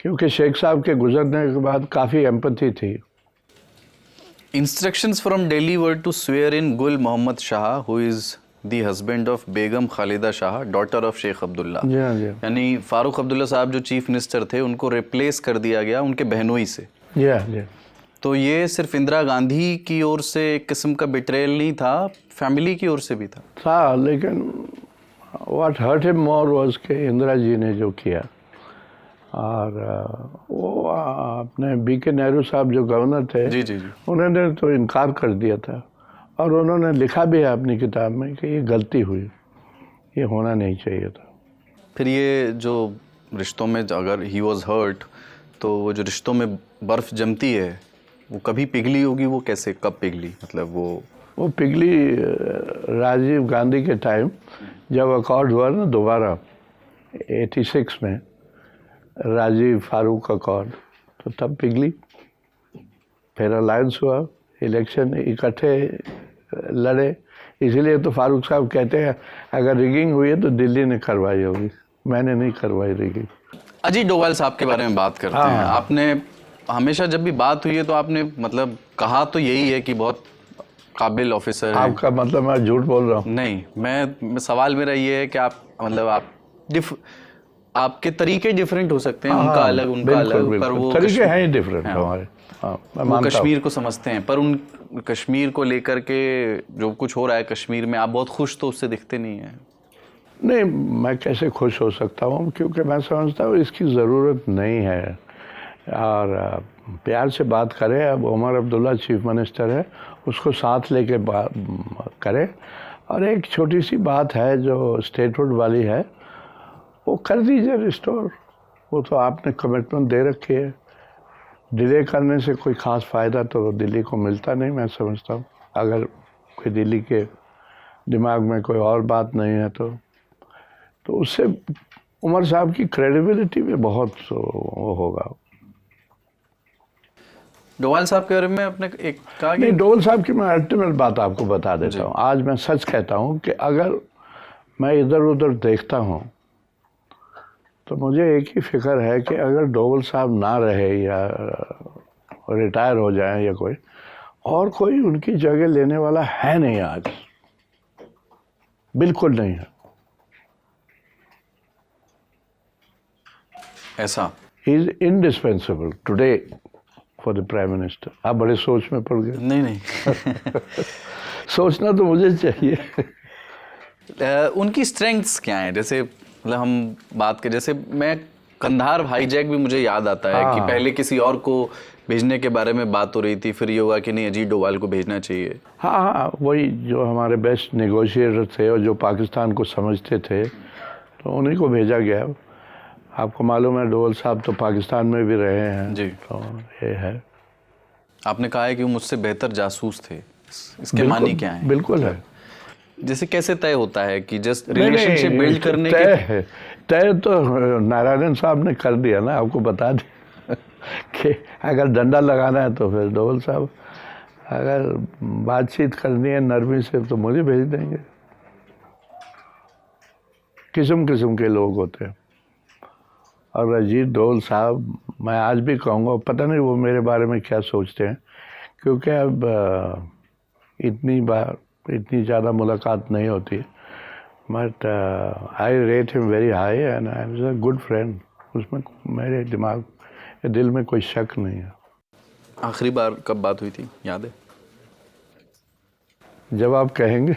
क्योंकि शेख साहब के गुजरने के बाद काफ़ी एम्पैथी थी। Instructions from Delhi were to swear in Gul Mohammad Shah, who is the husband of Begum Khalida Shah, daughter of Sheikh Abdullah। जी हाँ, जी यानी फारूक अब्दुल्ला साहब जो चीफ मिनिस्टर थे, उनको रिप्लेस कर दिया गया उनके बहनोई से। जी हाँ, जी। तो ये सिर्फ इंदिरा गांधी की ओर से एक किस्म का बिट्रेयल नहीं था, फैमिली की ओर से भी था। लेकिन what hurt him more was कि इंदिरा जी ने जो किया, और वो अपने बीके नेहरू साहब जो गवर्नर थे, जी जी जी, उन्होंने तो इनकार कर दिया था, और उन्होंने लिखा भी है अपनी किताब में कि ये गलती हुई, ये होना नहीं चाहिए था। फिर ये जो रिश्तों में अगर ही वॉज हर्ट, तो वो जो रिश्तों में बर्फ़ जमती है वो कभी पिघली होगी, वो कैसे, कब पिघली, मतलब वो पिघली राजीव गांधी के टाइम जब अकॉर्ड हुआ ना दोबारा 86 में, राजीव फारूक अकॉर्ड, तो तब पिघली। फिर अलायंस हुआ, इलेक्शन इकट्ठे लड़े, इसीलिए तो फारूक साहब कहते हैं अगर रिगिंग हुई है तो दिल्ली ने करवाई होगी, मैंने नहीं करवाई रिगिंग। अजीत डोभाल साहब के बारे में बात करते हैं। आपने हमेशा जब भी बात हुई है तो आपने मतलब कहा तो यही है कि बहुत काबिल ऑफिसर है। आपका मतलब मैं झूठ बोल रहा हूँ? नहीं, मैं सवाल मेरा ये है कि आप मतलब आपके तरीके डिफरेंट हो सकते हैं, हाँ, उनका अलग, उनका बिल्कुल, अलग, पर बिल्कुल। वो तरीके हैं ही डिफरेंट हमारे। हाँ, मैं वो मानता हूँ। कश्मीर को समझते हैं, पर उन कश्मीर को लेकर के जो कुछ हो रहा है कश्मीर में, आप बहुत खुश तो उससे दिखते नहीं है। नहीं, मैं कैसे खुश हो सकता हूँ, क्योंकि मैं समझता हूँ इसकी ज़रूरत नहीं है। और प्यार से बात करें। अब उमर अब्दुल्ला चीफ मिनिस्टर है, उसको साथ लेके बात करें। और एक छोटी सी बात है जो स्टेटहुड वाली है, वो कर दीजिए रिस्टोर। वो तो आपने कमिटमेंट दे रखी है। डिले करने से कोई ख़ास फ़ायदा तो दिल्ली को मिलता नहीं, मैं समझता हूँ। अगर कोई दिल्ली के दिमाग में कोई और बात नहीं है तो उससे उमर साहब की क्रेडिबिलिटी में बहुत वो होगा। डोवाल साहब के बारे में आपने एक कहा कि नहीं, डोवाल साहब की मैं अल्टीमेट बात आपको बता देता हूँ। आज मैं सच कहता हूँ कि अगर मैं इधर उधर देखता हूँ तो मुझे एक ही फिक्र है कि अगर डोवाल साहब ना रहे या रिटायर हो जाए या कोई उनकी जगह लेने वाला है नहीं आज, बिल्कुल नहीं है। ऐसा he is indispensable today for the prime minister. आप बड़े सोच में पड़ गए। नहीं सोचना तो मुझे चाहिए। उनकी स्ट्रेंथ्स क्या हैं? जैसे मतलब हम बात करें, जैसे मैं कंधार हाईजैक भी मुझे याद आता है कि पहले किसी और को भेजने के बारे में बात हो रही थी, फिर ये होगा कि नहीं, अजीत डोवाल को भेजना चाहिए। हाँ, वही जो हमारे बेस्ट नेगोशिएटर थे और जो पाकिस्तान को समझते थे, तो उन्हीं को भेजा गया। आपको मालूम है डोवाल साहब तो पाकिस्तान में भी रहे हैं जी। तो ये है। आपने कहा है कि वो मुझसे बेहतर जासूस थे, इसके मानी क्या है? बिल्कुल है। जैसे कैसे तय होता है कि जस्ट रिलेशनशिप बिल्ड करने के तय तो नारायण साहब ने कर दिया ना, आपको बता दिया कि अगर डंडा लगाना है तो फिर डोवाल साहब, अगर बातचीत करनी है नरमी से तो मुझे भेज देंगे। किस्म किस्म के लोग होते हैं। और अजीत डोवाल साहब, मैं आज भी कहूँगा, पता नहीं वो मेरे बारे में क्या सोचते हैं, क्योंकि अब इतनी ज़्यादा मुलाकात नहीं होती। But I rate him very high and I am a good friend. उसमें मेरे दिल में कोई शक नहीं है। आखिरी बार कब बात हुई थी, याद है? जब आप कहेंगे।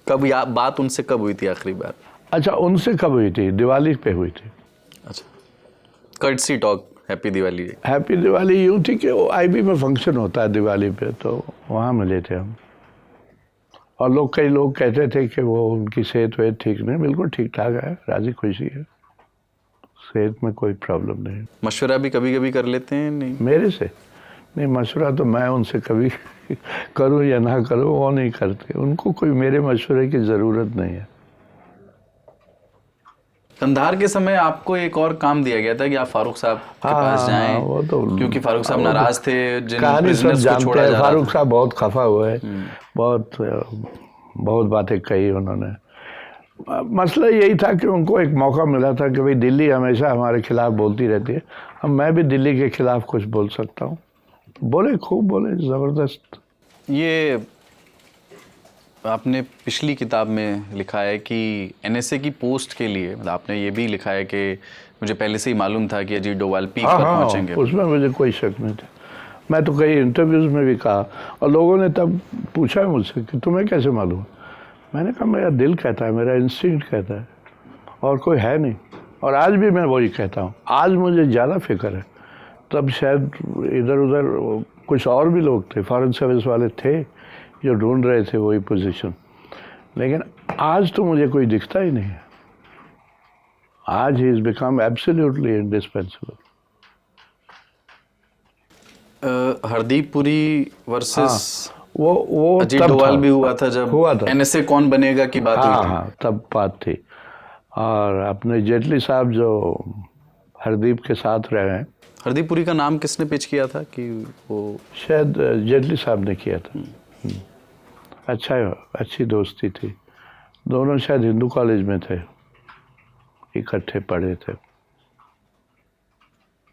कब बात उनसे कब हुई थी आखिरी बार? अच्छा, उनसे कब हुई थी? दिवाली पे हुई थी। अच्छा, courtesy talk, happy Diwali. Happy Diwali यूँ थी कि वो आईबी में फंक्शन होता है दिवाली पे, तो वहाँ मिले थे हम। और कई लोग कहते थे कि वो उनकी सेहत वेहत ठीक नहीं, बिल्कुल ठीक ठाक है, राजी खुशी है, सेहत में कोई प्रॉब्लम नहीं। मशवरा भी कभी कभी कर लेते हैं? नहीं, मेरे से नहीं, मशवरा तो मैं उनसे कभी करूँ या ना करूँ वो नहीं करते। उनको कोई मेरे मशवरे की ज़रूरत नहीं है। कंधार के समय आपको एक और काम दिया गया था कि आप फारूक साहब के पास जाएं, वो तो क्योंकि फारूक साहब नाराज थे, जिन कहानी सब prisoners को जानते छोड़ा हैं। जा रहा फारूक था। साहब बहुत खफा हुए, बहुत बातें कही उन्होंने। मसला यही था कि उनको एक मौका मिला था कि भाई दिल्ली हमेशा हमारे खिलाफ बोलती रहती है, अब मैं भी दिल्ली के खिलाफ कुछ बोल सकता हूँ। बोले, खूब बोले, ज़बरदस्त। ये आपने पिछली किताब में लिखा है कि एनएसए की पोस्ट के लिए, मतलब आपने ये भी लिखा है कि मुझे पहले से ही मालूम था कि अजीत डोवाल पीक पर पहुंचेंगे। उसमें मुझे कोई शक नहीं था। मैं तो कई इंटरव्यूज़ में भी कहा, और लोगों ने तब पूछा मुझसे कि तुम्हें कैसे मालूम? मैंने कहा मेरा दिल कहता है, मेरा इंस्टिंक्ट कहता है, और कोई है नहीं। और आज भी मैं वही कहता हूँ। आज मुझे ज़्यादा फिक्र है। तब शायद इधर उधर कुछ और भी लोग थे, फॉरेन सर्विस वाले थे जो ढूंढ रहे थे वही पोजीशन, लेकिन आज तो मुझे कोई दिखता ही नहीं है। आज he is become absolutely indispensable. Hardeep Puri versus वो अजीत तब डोवाल था। भी हुआ था जब एनएसए कौन बनेगा की बात हुई थी। हाँ, तब बात थी। और अपने जेटली साहब जो हरदीप के साथ रहे हैं। हरदीप पुरी का नाम किसने पिच किया था कि वो? शायद जेटली साहब ने किया था। अच्छी दोस्ती थी। दोनों शायद हिंदू कॉलेज में थे, इकट्ठे पढ़े थे।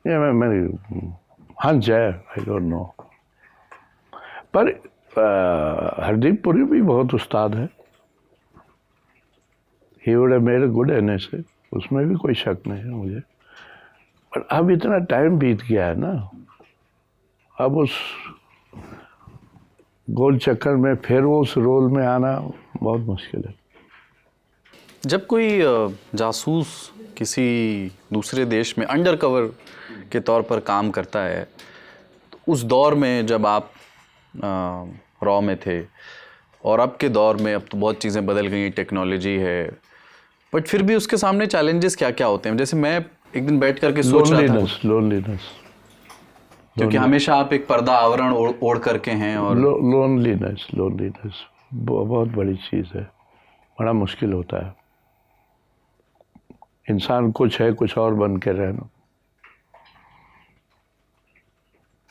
ये मेरी हंच है, आई डोंट नो। पर हरदीप पुरी भी बहुत उस्ताद है। He would have made a good NSA. उसमें भी कोई शक नहीं है मुझे। पर अब इतना टाइम बीत गया है ना, अब उस गोल चक्कर में फिर उस रोल में आना बहुत मुश्किल है। जब कोई जासूस किसी दूसरे देश में अंडर कवर के तौर पर काम करता है, तो उस दौर में जब आप रॉ में थे और अब के दौर में, अब तो बहुत चीज़ें बदल गई, टेक्नोलॉजी है, बट फिर भी उसके सामने चैलेंजेस क्या क्या होते हैं? जैसे मैं एक दिन बैठ करके सोच रहा था, लोनलीनेस, क्योंकि हमेशा आप एक पर्दा आवरण ओढ़ करके हैं, और लोनलीनेस बहुत बड़ी चीज़ है, बड़ा मुश्किल होता है। इंसान कुछ है, कुछ और बन के रहना।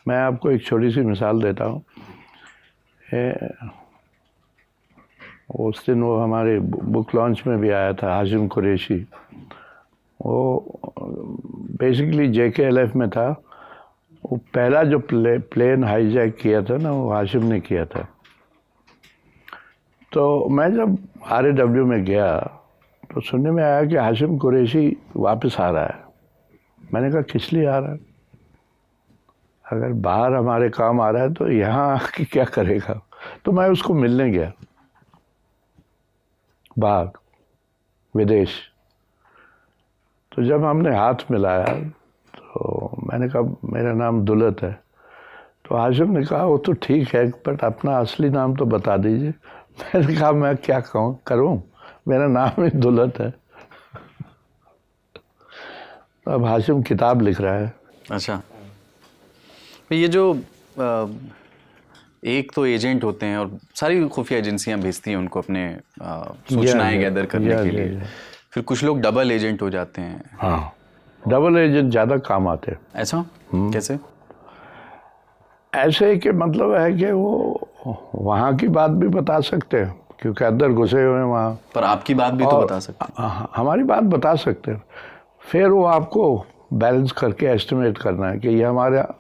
मैं आपको एक छोटी सी मिसाल देता हूँ। उस दिन वो हमारे बुक लॉन्च में भी आया था हाशिम कुरैशी। वो बेसिकली JKLF में था। वो पहला जो प्लेन हाईजैक किया था ना, वो हाशिम ने किया था। तो मैं जब RAW में गया तो सुनने में आया कि हाशिम कुरैशी वापस आ रहा है। मैंने कहा किस लिए आ रहा है? अगर बाहर हमारे काम आ रहा है तो यहाँ आके क्या करेगा? तो मैं उसको मिलने गया बाहर विदेश। तो जब हमने हाथ मिलाया तो मैंने कहा मेरा नाम दुलत है। तो हाशिम ने कहा वो तो ठीक है, बट अपना असली नाम तो बता दीजिए। मैंने कहा मैं क्या करूं, मेरा नाम ही दुलत है। अब हाशिम किताब लिख रहा है। अच्छा, ये जो एक तो एजेंट होते हैं और सारी खुफिया एजेंसियां भेजती हैं उनको अपने सूचनाएं गैदर करने के लिए, फिर कुछ लोग डबल एजेंट हो जाते हैं। हाँ, डबल एजेंट ज़्यादा काम आते हैं। ऐसा कैसे? ऐसे कि मतलब है कि वो वहाँ की बात भी बता सकते हैं क्योंकि अंदर घुसे हुए हैं वहाँ, पर आपकी बात भी तो बता सकते हैं। हमारी बात बता सकते हैं। फिर वो आपको बैलेंस करके एस्टिमेट करना है कि ये हमारा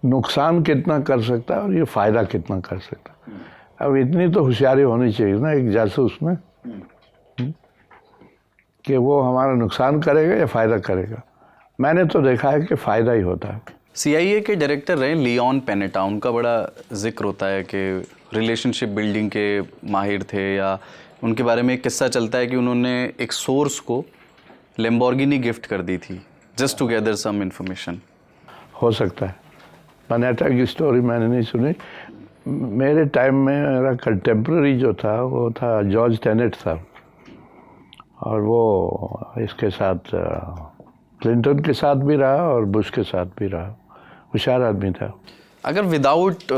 नुकसान कितना कर सकता है और ये फ़ायदा कितना कर सकता है। अब इतनी तो होशियारी होनी चाहिए ना एक जासूस में कि वो हमारा नुकसान करेगा या फ़ायदा करेगा। मैंने तो देखा है कि फ़ायदा ही होता है। CIA के डायरेक्टर रहे लियोन पेनेटा, उनका बड़ा जिक्र होता है कि रिलेशनशिप बिल्डिंग के माहिर थे, या उनके बारे में एक किस्सा चलता है कि उन्होंने एक सोर्स को लैम्बोर्गिनी गिफ्ट कर दी थी just to gather some information. हो सकता है। पेनेटा की स्टोरी मैंने नहीं सुनी। मेरे टाइम में मेरा कंटेम्प्रेरी जो था वो था जॉर्ज टेनेट था, और वो इसके साथ क्लिंटन के साथ भी रहा और बुश के साथ भी रहा। होशियार आदमी था। अगर विदाउट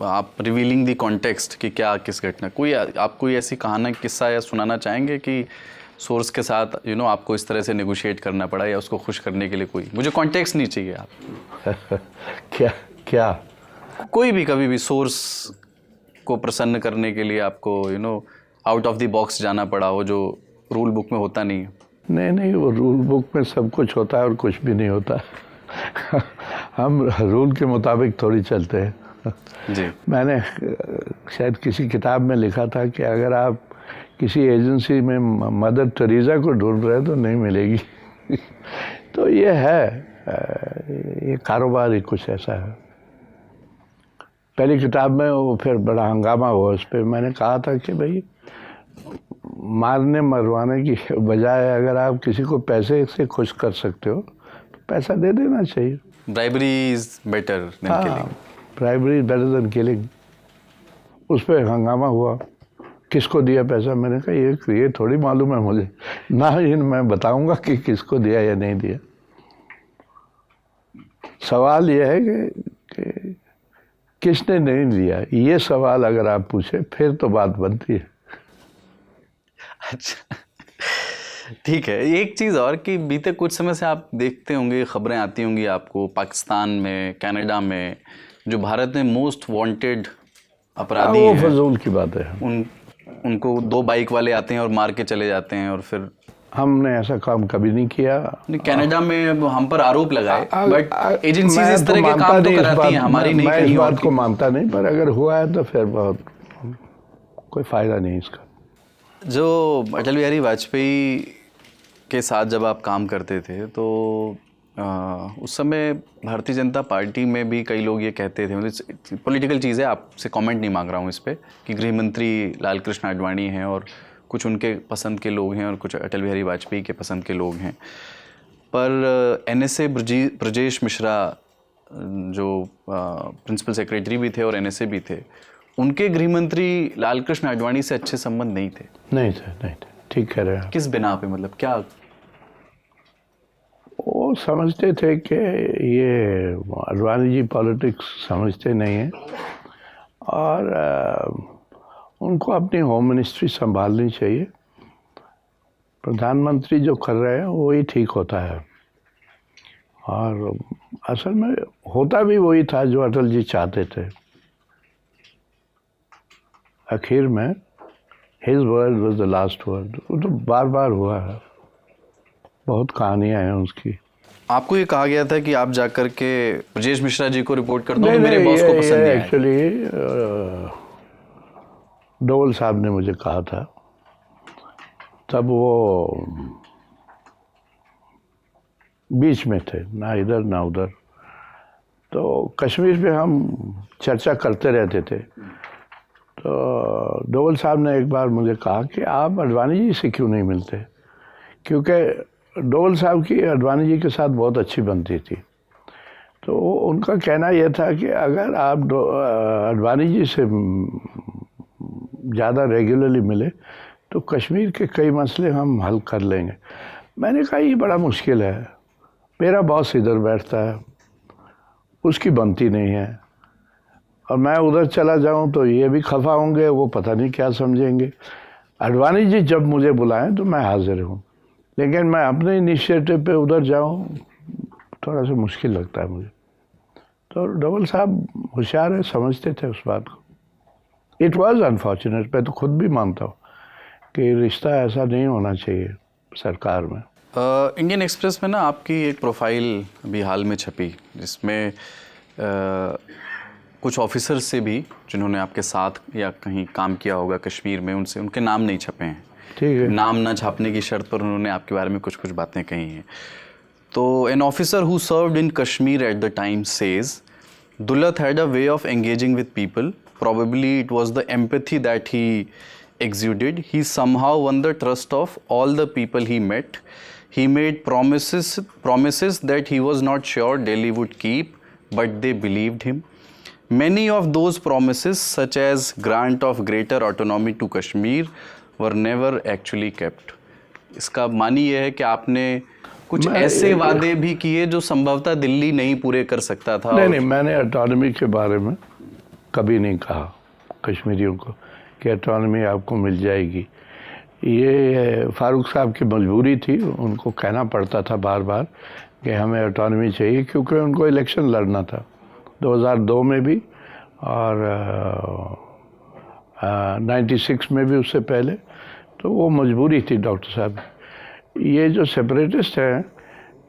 आप रिवीलिंग दी कॉन्टेक्स्ट कि क्या किस घटना, आप कोई ऐसी कहानी किस्सा या सुनाना चाहेंगे कि सोर्स के साथ आपको इस तरह से नेगोशिएट करना पड़ा या उसको खुश करने के लिए? कोई, मुझे कॉन्टेक्स्ट नहीं चाहिए आप क्या कोई भी कभी भी सोर्स को प्रसन्न करने के लिए आपको आउट ऑफ द बॉक्स जाना पड़ा हो, जो रूल बुक में होता नहीं है? नहीं, वो रूल बुक में सब कुछ होता है और कुछ भी नहीं होता। हम रूल के मुताबिक थोड़ी चलते हैं। जी। मैंने शायद किसी किताब में लिखा था कि अगर आप किसी एजेंसी में मदर टेरेसा को ढूंढ रहे हैं तो नहीं मिलेगी। तो ये है, ये कारोबार ही कुछ ऐसा है। पहली किताब में वो फिर बड़ा हंगामा हुआ उस पर। मैंने कहा था कि भाई मारने मरवाने की बजाय अगर आप किसी को पैसे से खुश कर सकते हो तो पैसा दे देना चाहिए। Bribery is better than killing. Bribery is better than killing. उस पर हंगामा हुआ, किसको दिया पैसा? मैंने कहा ये थोड़ी मालूम है मुझे ना, ये मैं बताऊंगा कि किसको दिया या नहीं दिया। सवाल ये है कि किसने नहीं दिया, ये सवाल अगर आप पूछे फिर तो बात बनती है। अच्छा, ठीक है। एक चीज़ और कि बीते कुछ समय से आप देखते होंगे, खबरें आती होंगी आपको, पाकिस्तान में, कनाडा में जो भारत में मोस्ट वांटेड अपराधी वो हैं, फजूल की बात है। उनको 2 बाइक वाले आते हैं और मार के चले जाते हैं, और फिर हमने ऐसा काम कभी नहीं किया। कनाडा में हम पर आरोप लगाए, बट एजेंसीज मैं इस तरह के काम तो कराती हैं, हमारी नहीं मैं कहीं इस और बात को मानता नहीं, पर अगर हुआ है तो फिर बहुत कोई फ़ायदा नहीं इसका। जो अटल बिहारी वाजपेयी के साथ जब आप काम करते थे तो उस समय भारतीय जनता पार्टी में भी कई लोग ये कहते थे, मतलब पॉलिटिकल चीज़ है, आपसे कमेंट नहीं मांग रहा हूँ इस पर, कि गृह मंत्री लाल कृष्ण आडवाणी हैं और कुछ उनके पसंद के लोग हैं और कुछ अटल बिहारी वाजपेयी के पसंद के लोग हैं। पर NSA ब्रजेश मिश्रा जो प्रिंसिपल सेक्रेटरी भी थे और NSA भी थे, उनके गृह मंत्री लाल कृष्ण आडवाणी से अच्छे संबंध नहीं थे। नहीं थे, ठीक कह रहे हैं। किस बिना पे, मतलब क्या? वो समझते थे कि ये आडवाणी जी पॉलिटिक्स समझते नहीं हैं और उनको अपनी होम मिनिस्ट्री संभालनी चाहिए। प्रधानमंत्री जो कर रहे हैं वही ठीक होता है, और असल में होता भी वही था जो अटल जी चाहते थे। आखिर में his word was the last word, वो तो बार बार हुआ है, बहुत कहानियां हैं उसकी। आपको ये कहा गया था कि आप जाकर के ब्रजेश मिश्रा जी को रिपोर्ट कर दो, तो मेरे बॉस को पसंद नहीं आया। एक्चुअली डोवल साहब ने मुझे कहा था, तब वो बीच में थे, ना इधर ना उधर। तो कश्मीर पे हम चर्चा करते रहते थे, तो डोवल साहब ने एक बार मुझे कहा कि आप आडवाणी जी से क्यों नहीं मिलते, क्योंकि डोवल साहब की आडवाणी जी के साथ बहुत अच्छी बनती थी। तो उनका कहना यह था कि अगर आप आडवाणी जी से ज़्यादा रेगुलरली मिले तो कश्मीर के कई मसले हम हल कर लेंगे। मैंने कहा ये बड़ा मुश्किल है, मेरा बॉस इधर बैठता है, उसकी बनती नहीं है, और मैं उधर चला जाऊं तो ये भी खफा होंगे, वो पता नहीं क्या समझेंगे। आडवाणी जी जब मुझे बुलाएं तो मैं हाजिर हूँ, लेकिन मैं अपने इनिशिएटिव पे उधर जाऊं थोड़ा सा मुश्किल लगता है मुझे। तो डोवल साहब होशियार है, समझते थे उस बात को। इट वॉज अनफॉर्चुनेट, मैं तो खुद भी मानता हूँ कि रिश्ता ऐसा नहीं होना चाहिए सरकार में। इंडियन एक्सप्रेस में ना आपकी एक प्रोफाइल अभी हाल में छपी, जिसमें कुछ ऑफिसर्स से भी जिन्होंने आपके साथ या कहीं काम किया होगा कश्मीर में, उनसे उनके नाम नहीं छपे हैं। ठीक है। नाम ना छापने की शर्त पर उन्होंने आपके बारे में कुछ कुछ बातें कही हैं। तो an officer who served in Kashmir at the time says Dulat had a way of engaging with people, probably it was the empathy that he exuded. He somehow won the trust of all the people he met. He made promises that he was not sure Delhi would keep, but they believed him. Many of those promises, such as grant of greater autonomy to Kashmir, were never actually kept. इसका मानी यह है कि आपने कुछ ऐसे वादे भी किए जो संभवतः दिल्ली नहीं पूरे कर सकता था। नहीं, मैंने ऑटोनॉमी के बारे में कभी नहीं कहा कश्मीरियों को कि ऑटोनॉमी आपको मिल जाएगी। ये फारूक साहब की मजबूरी थी, उनको कहना पड़ता था बार बार कि हमें ऑटोनॉमी चाहिए, क्योंकि उनको इलेक्शन लड़ना था 2002 में भी और 96 में भी, उससे पहले। तो वो मजबूरी थी डॉक्टर साहब। ये जो सेपरेटिस्ट हैं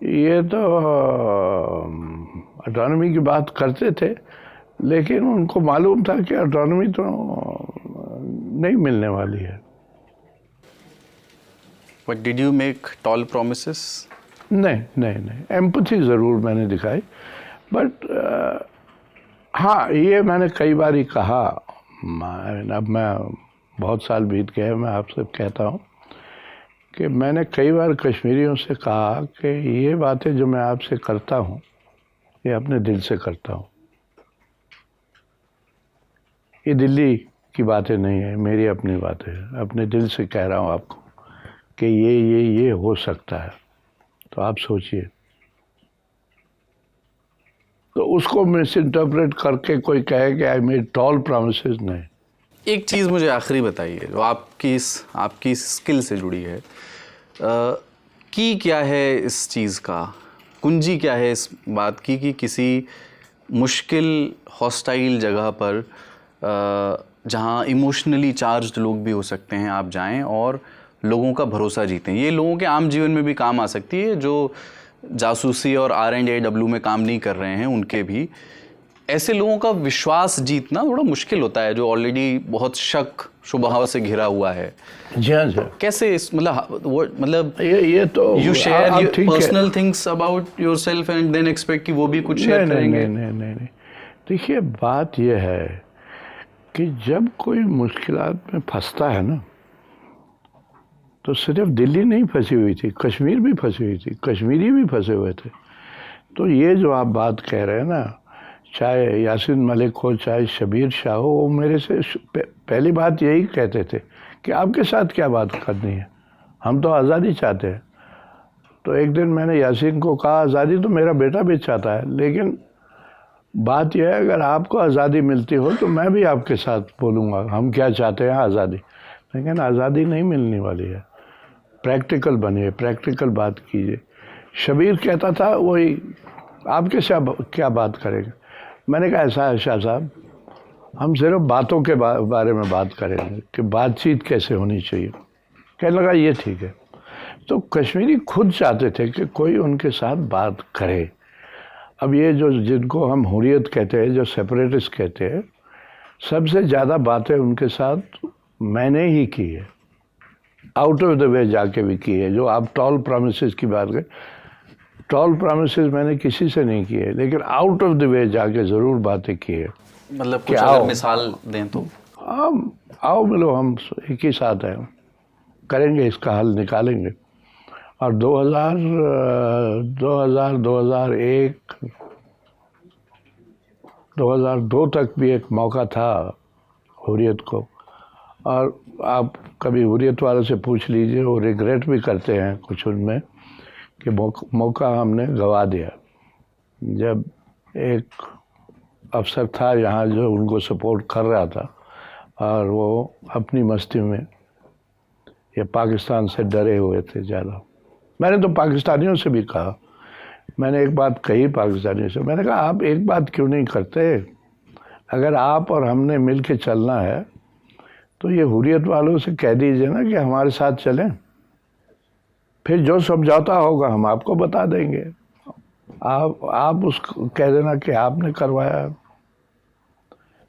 ये तो ऑटोनॉमी की बात करते थे, लेकिन उनको मालूम था कि ऑटोनॉमी तो नहीं मिलने वाली है। But did you make tall promises? नहीं, एम्पैथी ज़रूर मैंने दिखाई, बट हाँ, ये मैंने कई बार ही कहा। अब मैं बहुत साल बीत गए, मैं आपसे कहता हूँ कि मैंने कई बार कश्मीरियों से कहा कि ये बातें जो मैं आपसे करता हूँ ये अपने दिल से करता हूँ, ये दिल्ली की बातें नहीं है, मेरी अपनी बातें हैं। अपने दिल से कह रहा हूँ आपको कि ये हो सकता है, तो आप सोचिए। तो उसको मिस इंटरप्रेट करके कोई कहे कि आई मेड टॉल प्रॉमिसेस, नहीं। एक चीज़ मुझे आखिरी बताइए जो आपकी स्किल से जुड़ी है, की क्या है इस चीज़ का, कुंजी क्या है इस बात की कि किसी मुश्किल हॉस्टाइल जगह पर जहाँ इमोशनली चार्ज्ड लोग भी हो सकते हैं, आप जाएं और लोगों का भरोसा जीतें। ये लोगों के आम जीवन में भी काम आ सकती है, जो जासूसी और R&AW में काम नहीं कर रहे हैं, उनके भी। ऐसे लोगों का विश्वास जीतना बड़ा मुश्किल होता है जो ऑलरेडी बहुत शक शुबहा से घिरा हुआ है। जी हाँ जी। कैसे इस मतलब ये तो यू शेयर आप ठीक है। Personal things about yourself and then expect कि वो भी कुछ शेयर करेंगे? नहीं। देखिए बात ये है कि जब कोई मुश्किलात में फंसता है ना, तो सिर्फ दिल्ली नहीं फंसी हुई थी, कश्मीर भी फंसी हुई थी, कश्मीरी भी फंसे हुए थे। तो ये जो आप बात कह रहे हैं ना, चाहे यासीन मलिक हो चाहे शबीर शाह हो, वो मेरे से पहली बात यही कहते थे कि आपके साथ क्या बात करनी है, हम तो आज़ादी चाहते हैं। तो एक दिन मैंने यासीन को कहा आज़ादी तो मेरा बेटा भी चाहता है, लेकिन बात यह है अगर आपको आज़ादी मिलती हो तो मैं भी आपके साथ बोलूँगा हम क्या चाहते हैं आज़ादी, लेकिन आज़ादी नहीं मिलने वाली है। प्रैक्टिकल बनिए, प्रैक्टिकल बात कीजिए। शबीर कहता था वही आपके साथ क्या बात करेंगे। मैंने कहा ऐसा है शाह साहब, हम सिर्फ बातों के बारे में बात करेंगे कि बातचीत कैसे होनी चाहिए। कहने लगा ये ठीक है। तो कश्मीरी खुद चाहते थे कि कोई उनके साथ बात करे। अब ये जो जिनको हम हुर्रियत कहते हैं, जो सेपरेटिस्ट कहते हैं, सबसे ज़्यादा बातें उनके साथ मैंने ही की है, आउट ऑफ द वे जाके भी की है। जो आप टॉल प्रॉमिसेस की बात करें, टॉल प्रॉमिसेस मैंने किसी से नहीं की है, लेकिन आउट ऑफ द वे जाके ज़रूर बातें की है। मतलब कुछ अगर मिसाल दें तो? आओ मिलो, हम एक ही साथ हैं, करेंगे, इसका हल निकालेंगे। और 2002 तक भी एक मौका था हुर्रियत को। और आप कभी हुर्रियत वालों से पूछ लीजिए, वो रिग्रेट भी करते हैं कुछ उनमें कि मौका हमने गंवा दिया। जब एक अफसर था यहाँ जो उनको सपोर्ट कर रहा था और वो अपनी मस्ती में ये पाकिस्तान से डरे हुए थे ज़्यादा। मैंने तो पाकिस्तानियों से भी कहा, मैंने एक बात कही पाकिस्तानियों से, मैंने कहा आप एक बात क्यों नहीं करते, अगर आप और हमने मिल के चलना है तो ये हुर्रियत वालों से कह दीजिए ना कि हमारे साथ चलें, फिर जो समझौता होगा हम आपको बता देंगे, आप उसको कह देना कि आपने करवाया।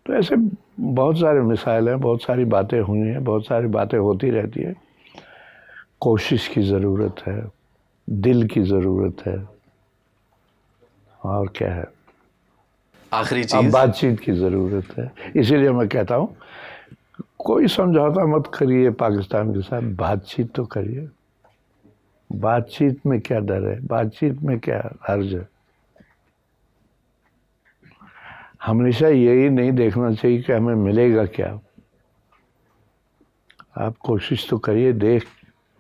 तो ऐसे बहुत सारे मिसाइल हैं, बहुत सारी बातें हुई हैं, बहुत सारी बातें होती रहती है। कोशिश की ज़रूरत है, दिल की ज़रूरत है, और क्या है, आखिरी अब चीज बातचीत की ज़रूरत है। इसीलिए मैं कहता हूँ कोई समझौता मत करिए पाकिस्तान के साथ, बातचीत तो करिए। बातचीत में क्या डर है, बातचीत में क्या हर्ज है। हमेशा यही नहीं देखना चाहिए कि हमें मिलेगा क्या। आप कोशिश तो करिए, देख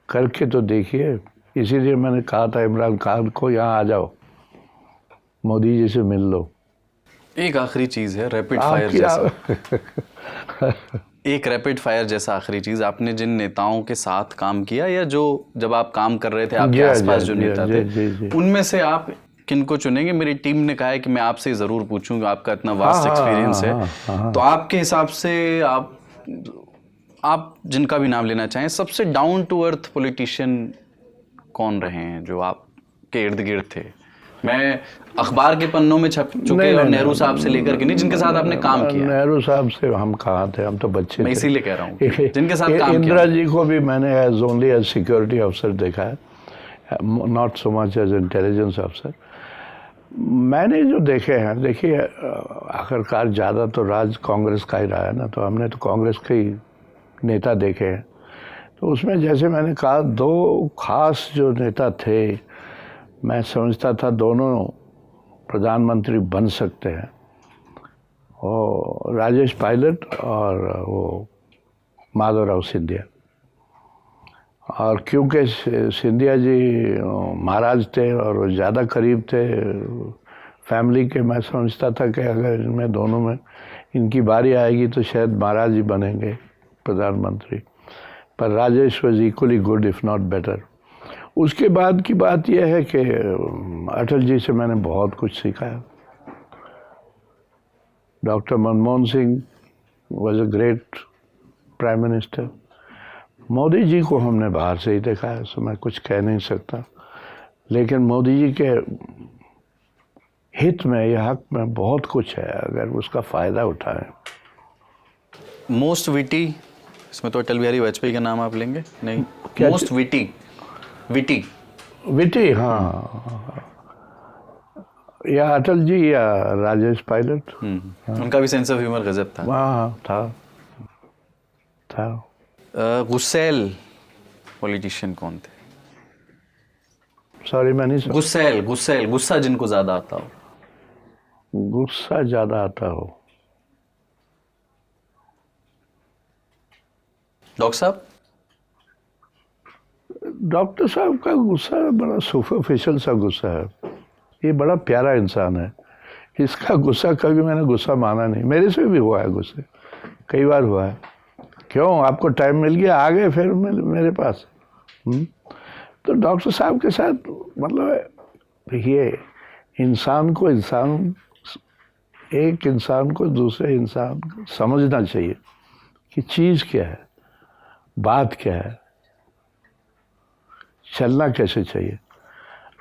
करके तो देखिए। इसीलिए मैंने कहा था इमरान खान को, यहाँ आ जाओ, मोदी जी से मिल लो। एक आखिरी चीज है, रैपिड फायर जैसा एक रैपिड फायर जैसा आखिरी चीज, आपने जिन नेताओं के साथ काम किया या जो जब आप काम कर रहे थे आपके आसपास जो नेता थे, उनमें से आप किनको चुनेंगे? मेरी टीम ने कहा है कि मैं आपसे जरूर पूछूंगा, आपका इतना वास्ट एक्सपीरियंस है। तो आपके हिसाब से आप जिनका भी नाम लेना चाहें, सबसे डाउन टू अर्थ पॉलिटिशियन कौन रहे हैं जो आपके इर्द गिर्द थे? मैं अखबार के पन्नों में छप चुके और नेहरू साहब से लेकर के नहीं, जिनके साथ आपने काम किया। नेहरू साहब से हम कहाँ थे, हम तो बच्चे मैं थे। इसीलिए कह रहा हूँ जिनके साथ काम किया। इंदिरा जी को भी मैंने एज ओनली एज सिक्योरिटी अफसर देखा है, not so much as intelligence अफसर। मैंने जो देखे हैं, देखिए आखिरकार ज़्यादा तो राज कांग्रेस का ही रहा है ना, तो हमने तो कांग्रेस के ही नेता देखे हैं। तो उसमें जैसे मैंने कहा, दो खास जो नेता थे, मैं समझता था दोनों प्रधानमंत्री बन सकते हैं, और राजेश पायलट और वो माधवराव सिंधिया। और क्योंकि सिंधिया जी महाराज थे और वो ज़्यादा करीब थे फैमिली के, मैं समझता था कि अगर इनमें दोनों में इनकी बारी आएगी तो शायद महाराज जी बनेंगे प्रधानमंत्री। पर Rajesh was equally good if not better. उसके बाद की बात यह है कि अटल जी से मैंने बहुत कुछ सीखा है। Doctor Manmohan Singh was a great prime minister. Modi ji को हमने बाहर से ही देखा है, सो मैं कुछ कह नहीं सकता, लेकिन मोदी जी के हित में या हक में बहुत कुछ है अगर उसका फ़ायदा उठाएं। मोस्ट विटी, इसमें तो अटल बिहारी वाजपेयी का नाम आप लेंगे? नहीं, मोस्ट विटी। विटी विटी, हाँ, या अटल जी या राजेश पायलट। उनका भी सेंस ऑफ ह्यूमर गजब था। हाँ, था। गुस्सैल पॉलिटिशियन कौन थे? सॉरी मैं नहीं समझ। गुस्सैल, गुस्सा जिनको ज्यादा आता हो। गुस्सा ज़्यादा आता हो। डॉक्टर साहब? डॉक्टर साहब का गुस्सा बड़ा सुपरफिशियल सा गुस्सा है। ये बड़ा प्यारा इंसान है, इसका गुस्सा कभी मैंने गुस्सा माना नहीं। मेरे से भी हुआ है गुस्से, कई बार हुआ है। क्यों, आपको टाइम मिल गया, आ गए फिर मेरे पास। तो डॉक्टर साहब के साथ मतलब ये एक इंसान को दूसरे इंसान को समझना चाहिए कि चीज़ क्या है, बात क्या है, चलना कैसे चाहिए।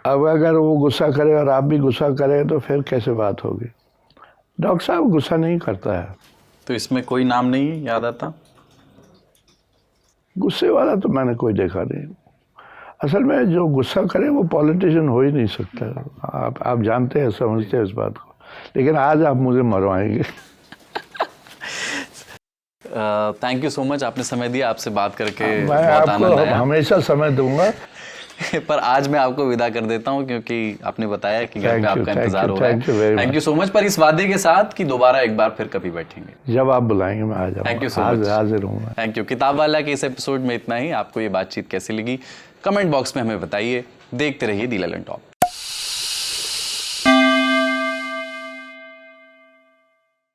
अब अगर वो गुस्सा करे और आप भी गुस्सा करें तो फिर कैसे बात होगी। डॉक्टर साहब गुस्सा नहीं करता है। तो इसमें कोई नाम नहीं याद आता? गुस्से वाला तो मैंने कोई देखा नहीं। असल में जो गुस्सा करे वो पॉलिटिशियन हो ही नहीं सकता। आप जानते हैं, समझते हैं इस बात को, लेकिन आज आप मुझे मरवाएंगे। थैंक यू सो मच, आपने समय दिया, आपसे बात करके मैं बहुत आनंद आपको आया। हमेशा समय दूंगा। पर आज मैं आपको विदा कर देता हूं क्योंकि आपने बताया कि घर में आपका इंतजार हो रहा है। थैंक यू सो मच, पर इस वादे के साथ कि दोबारा एक बार फिर कभी बैठेंगे। जब आप बुलाएंगे मैं आ जाऊंगा। थैंक यू सो मच, हाजिर हूँ। Thank you. किताब वाला के इस एपिसोड में इतना ही। आपको ये बातचीत कैसी लगी कमेंट बॉक्स में हमें बताइए। देखते रहिए दी ललन टॉप।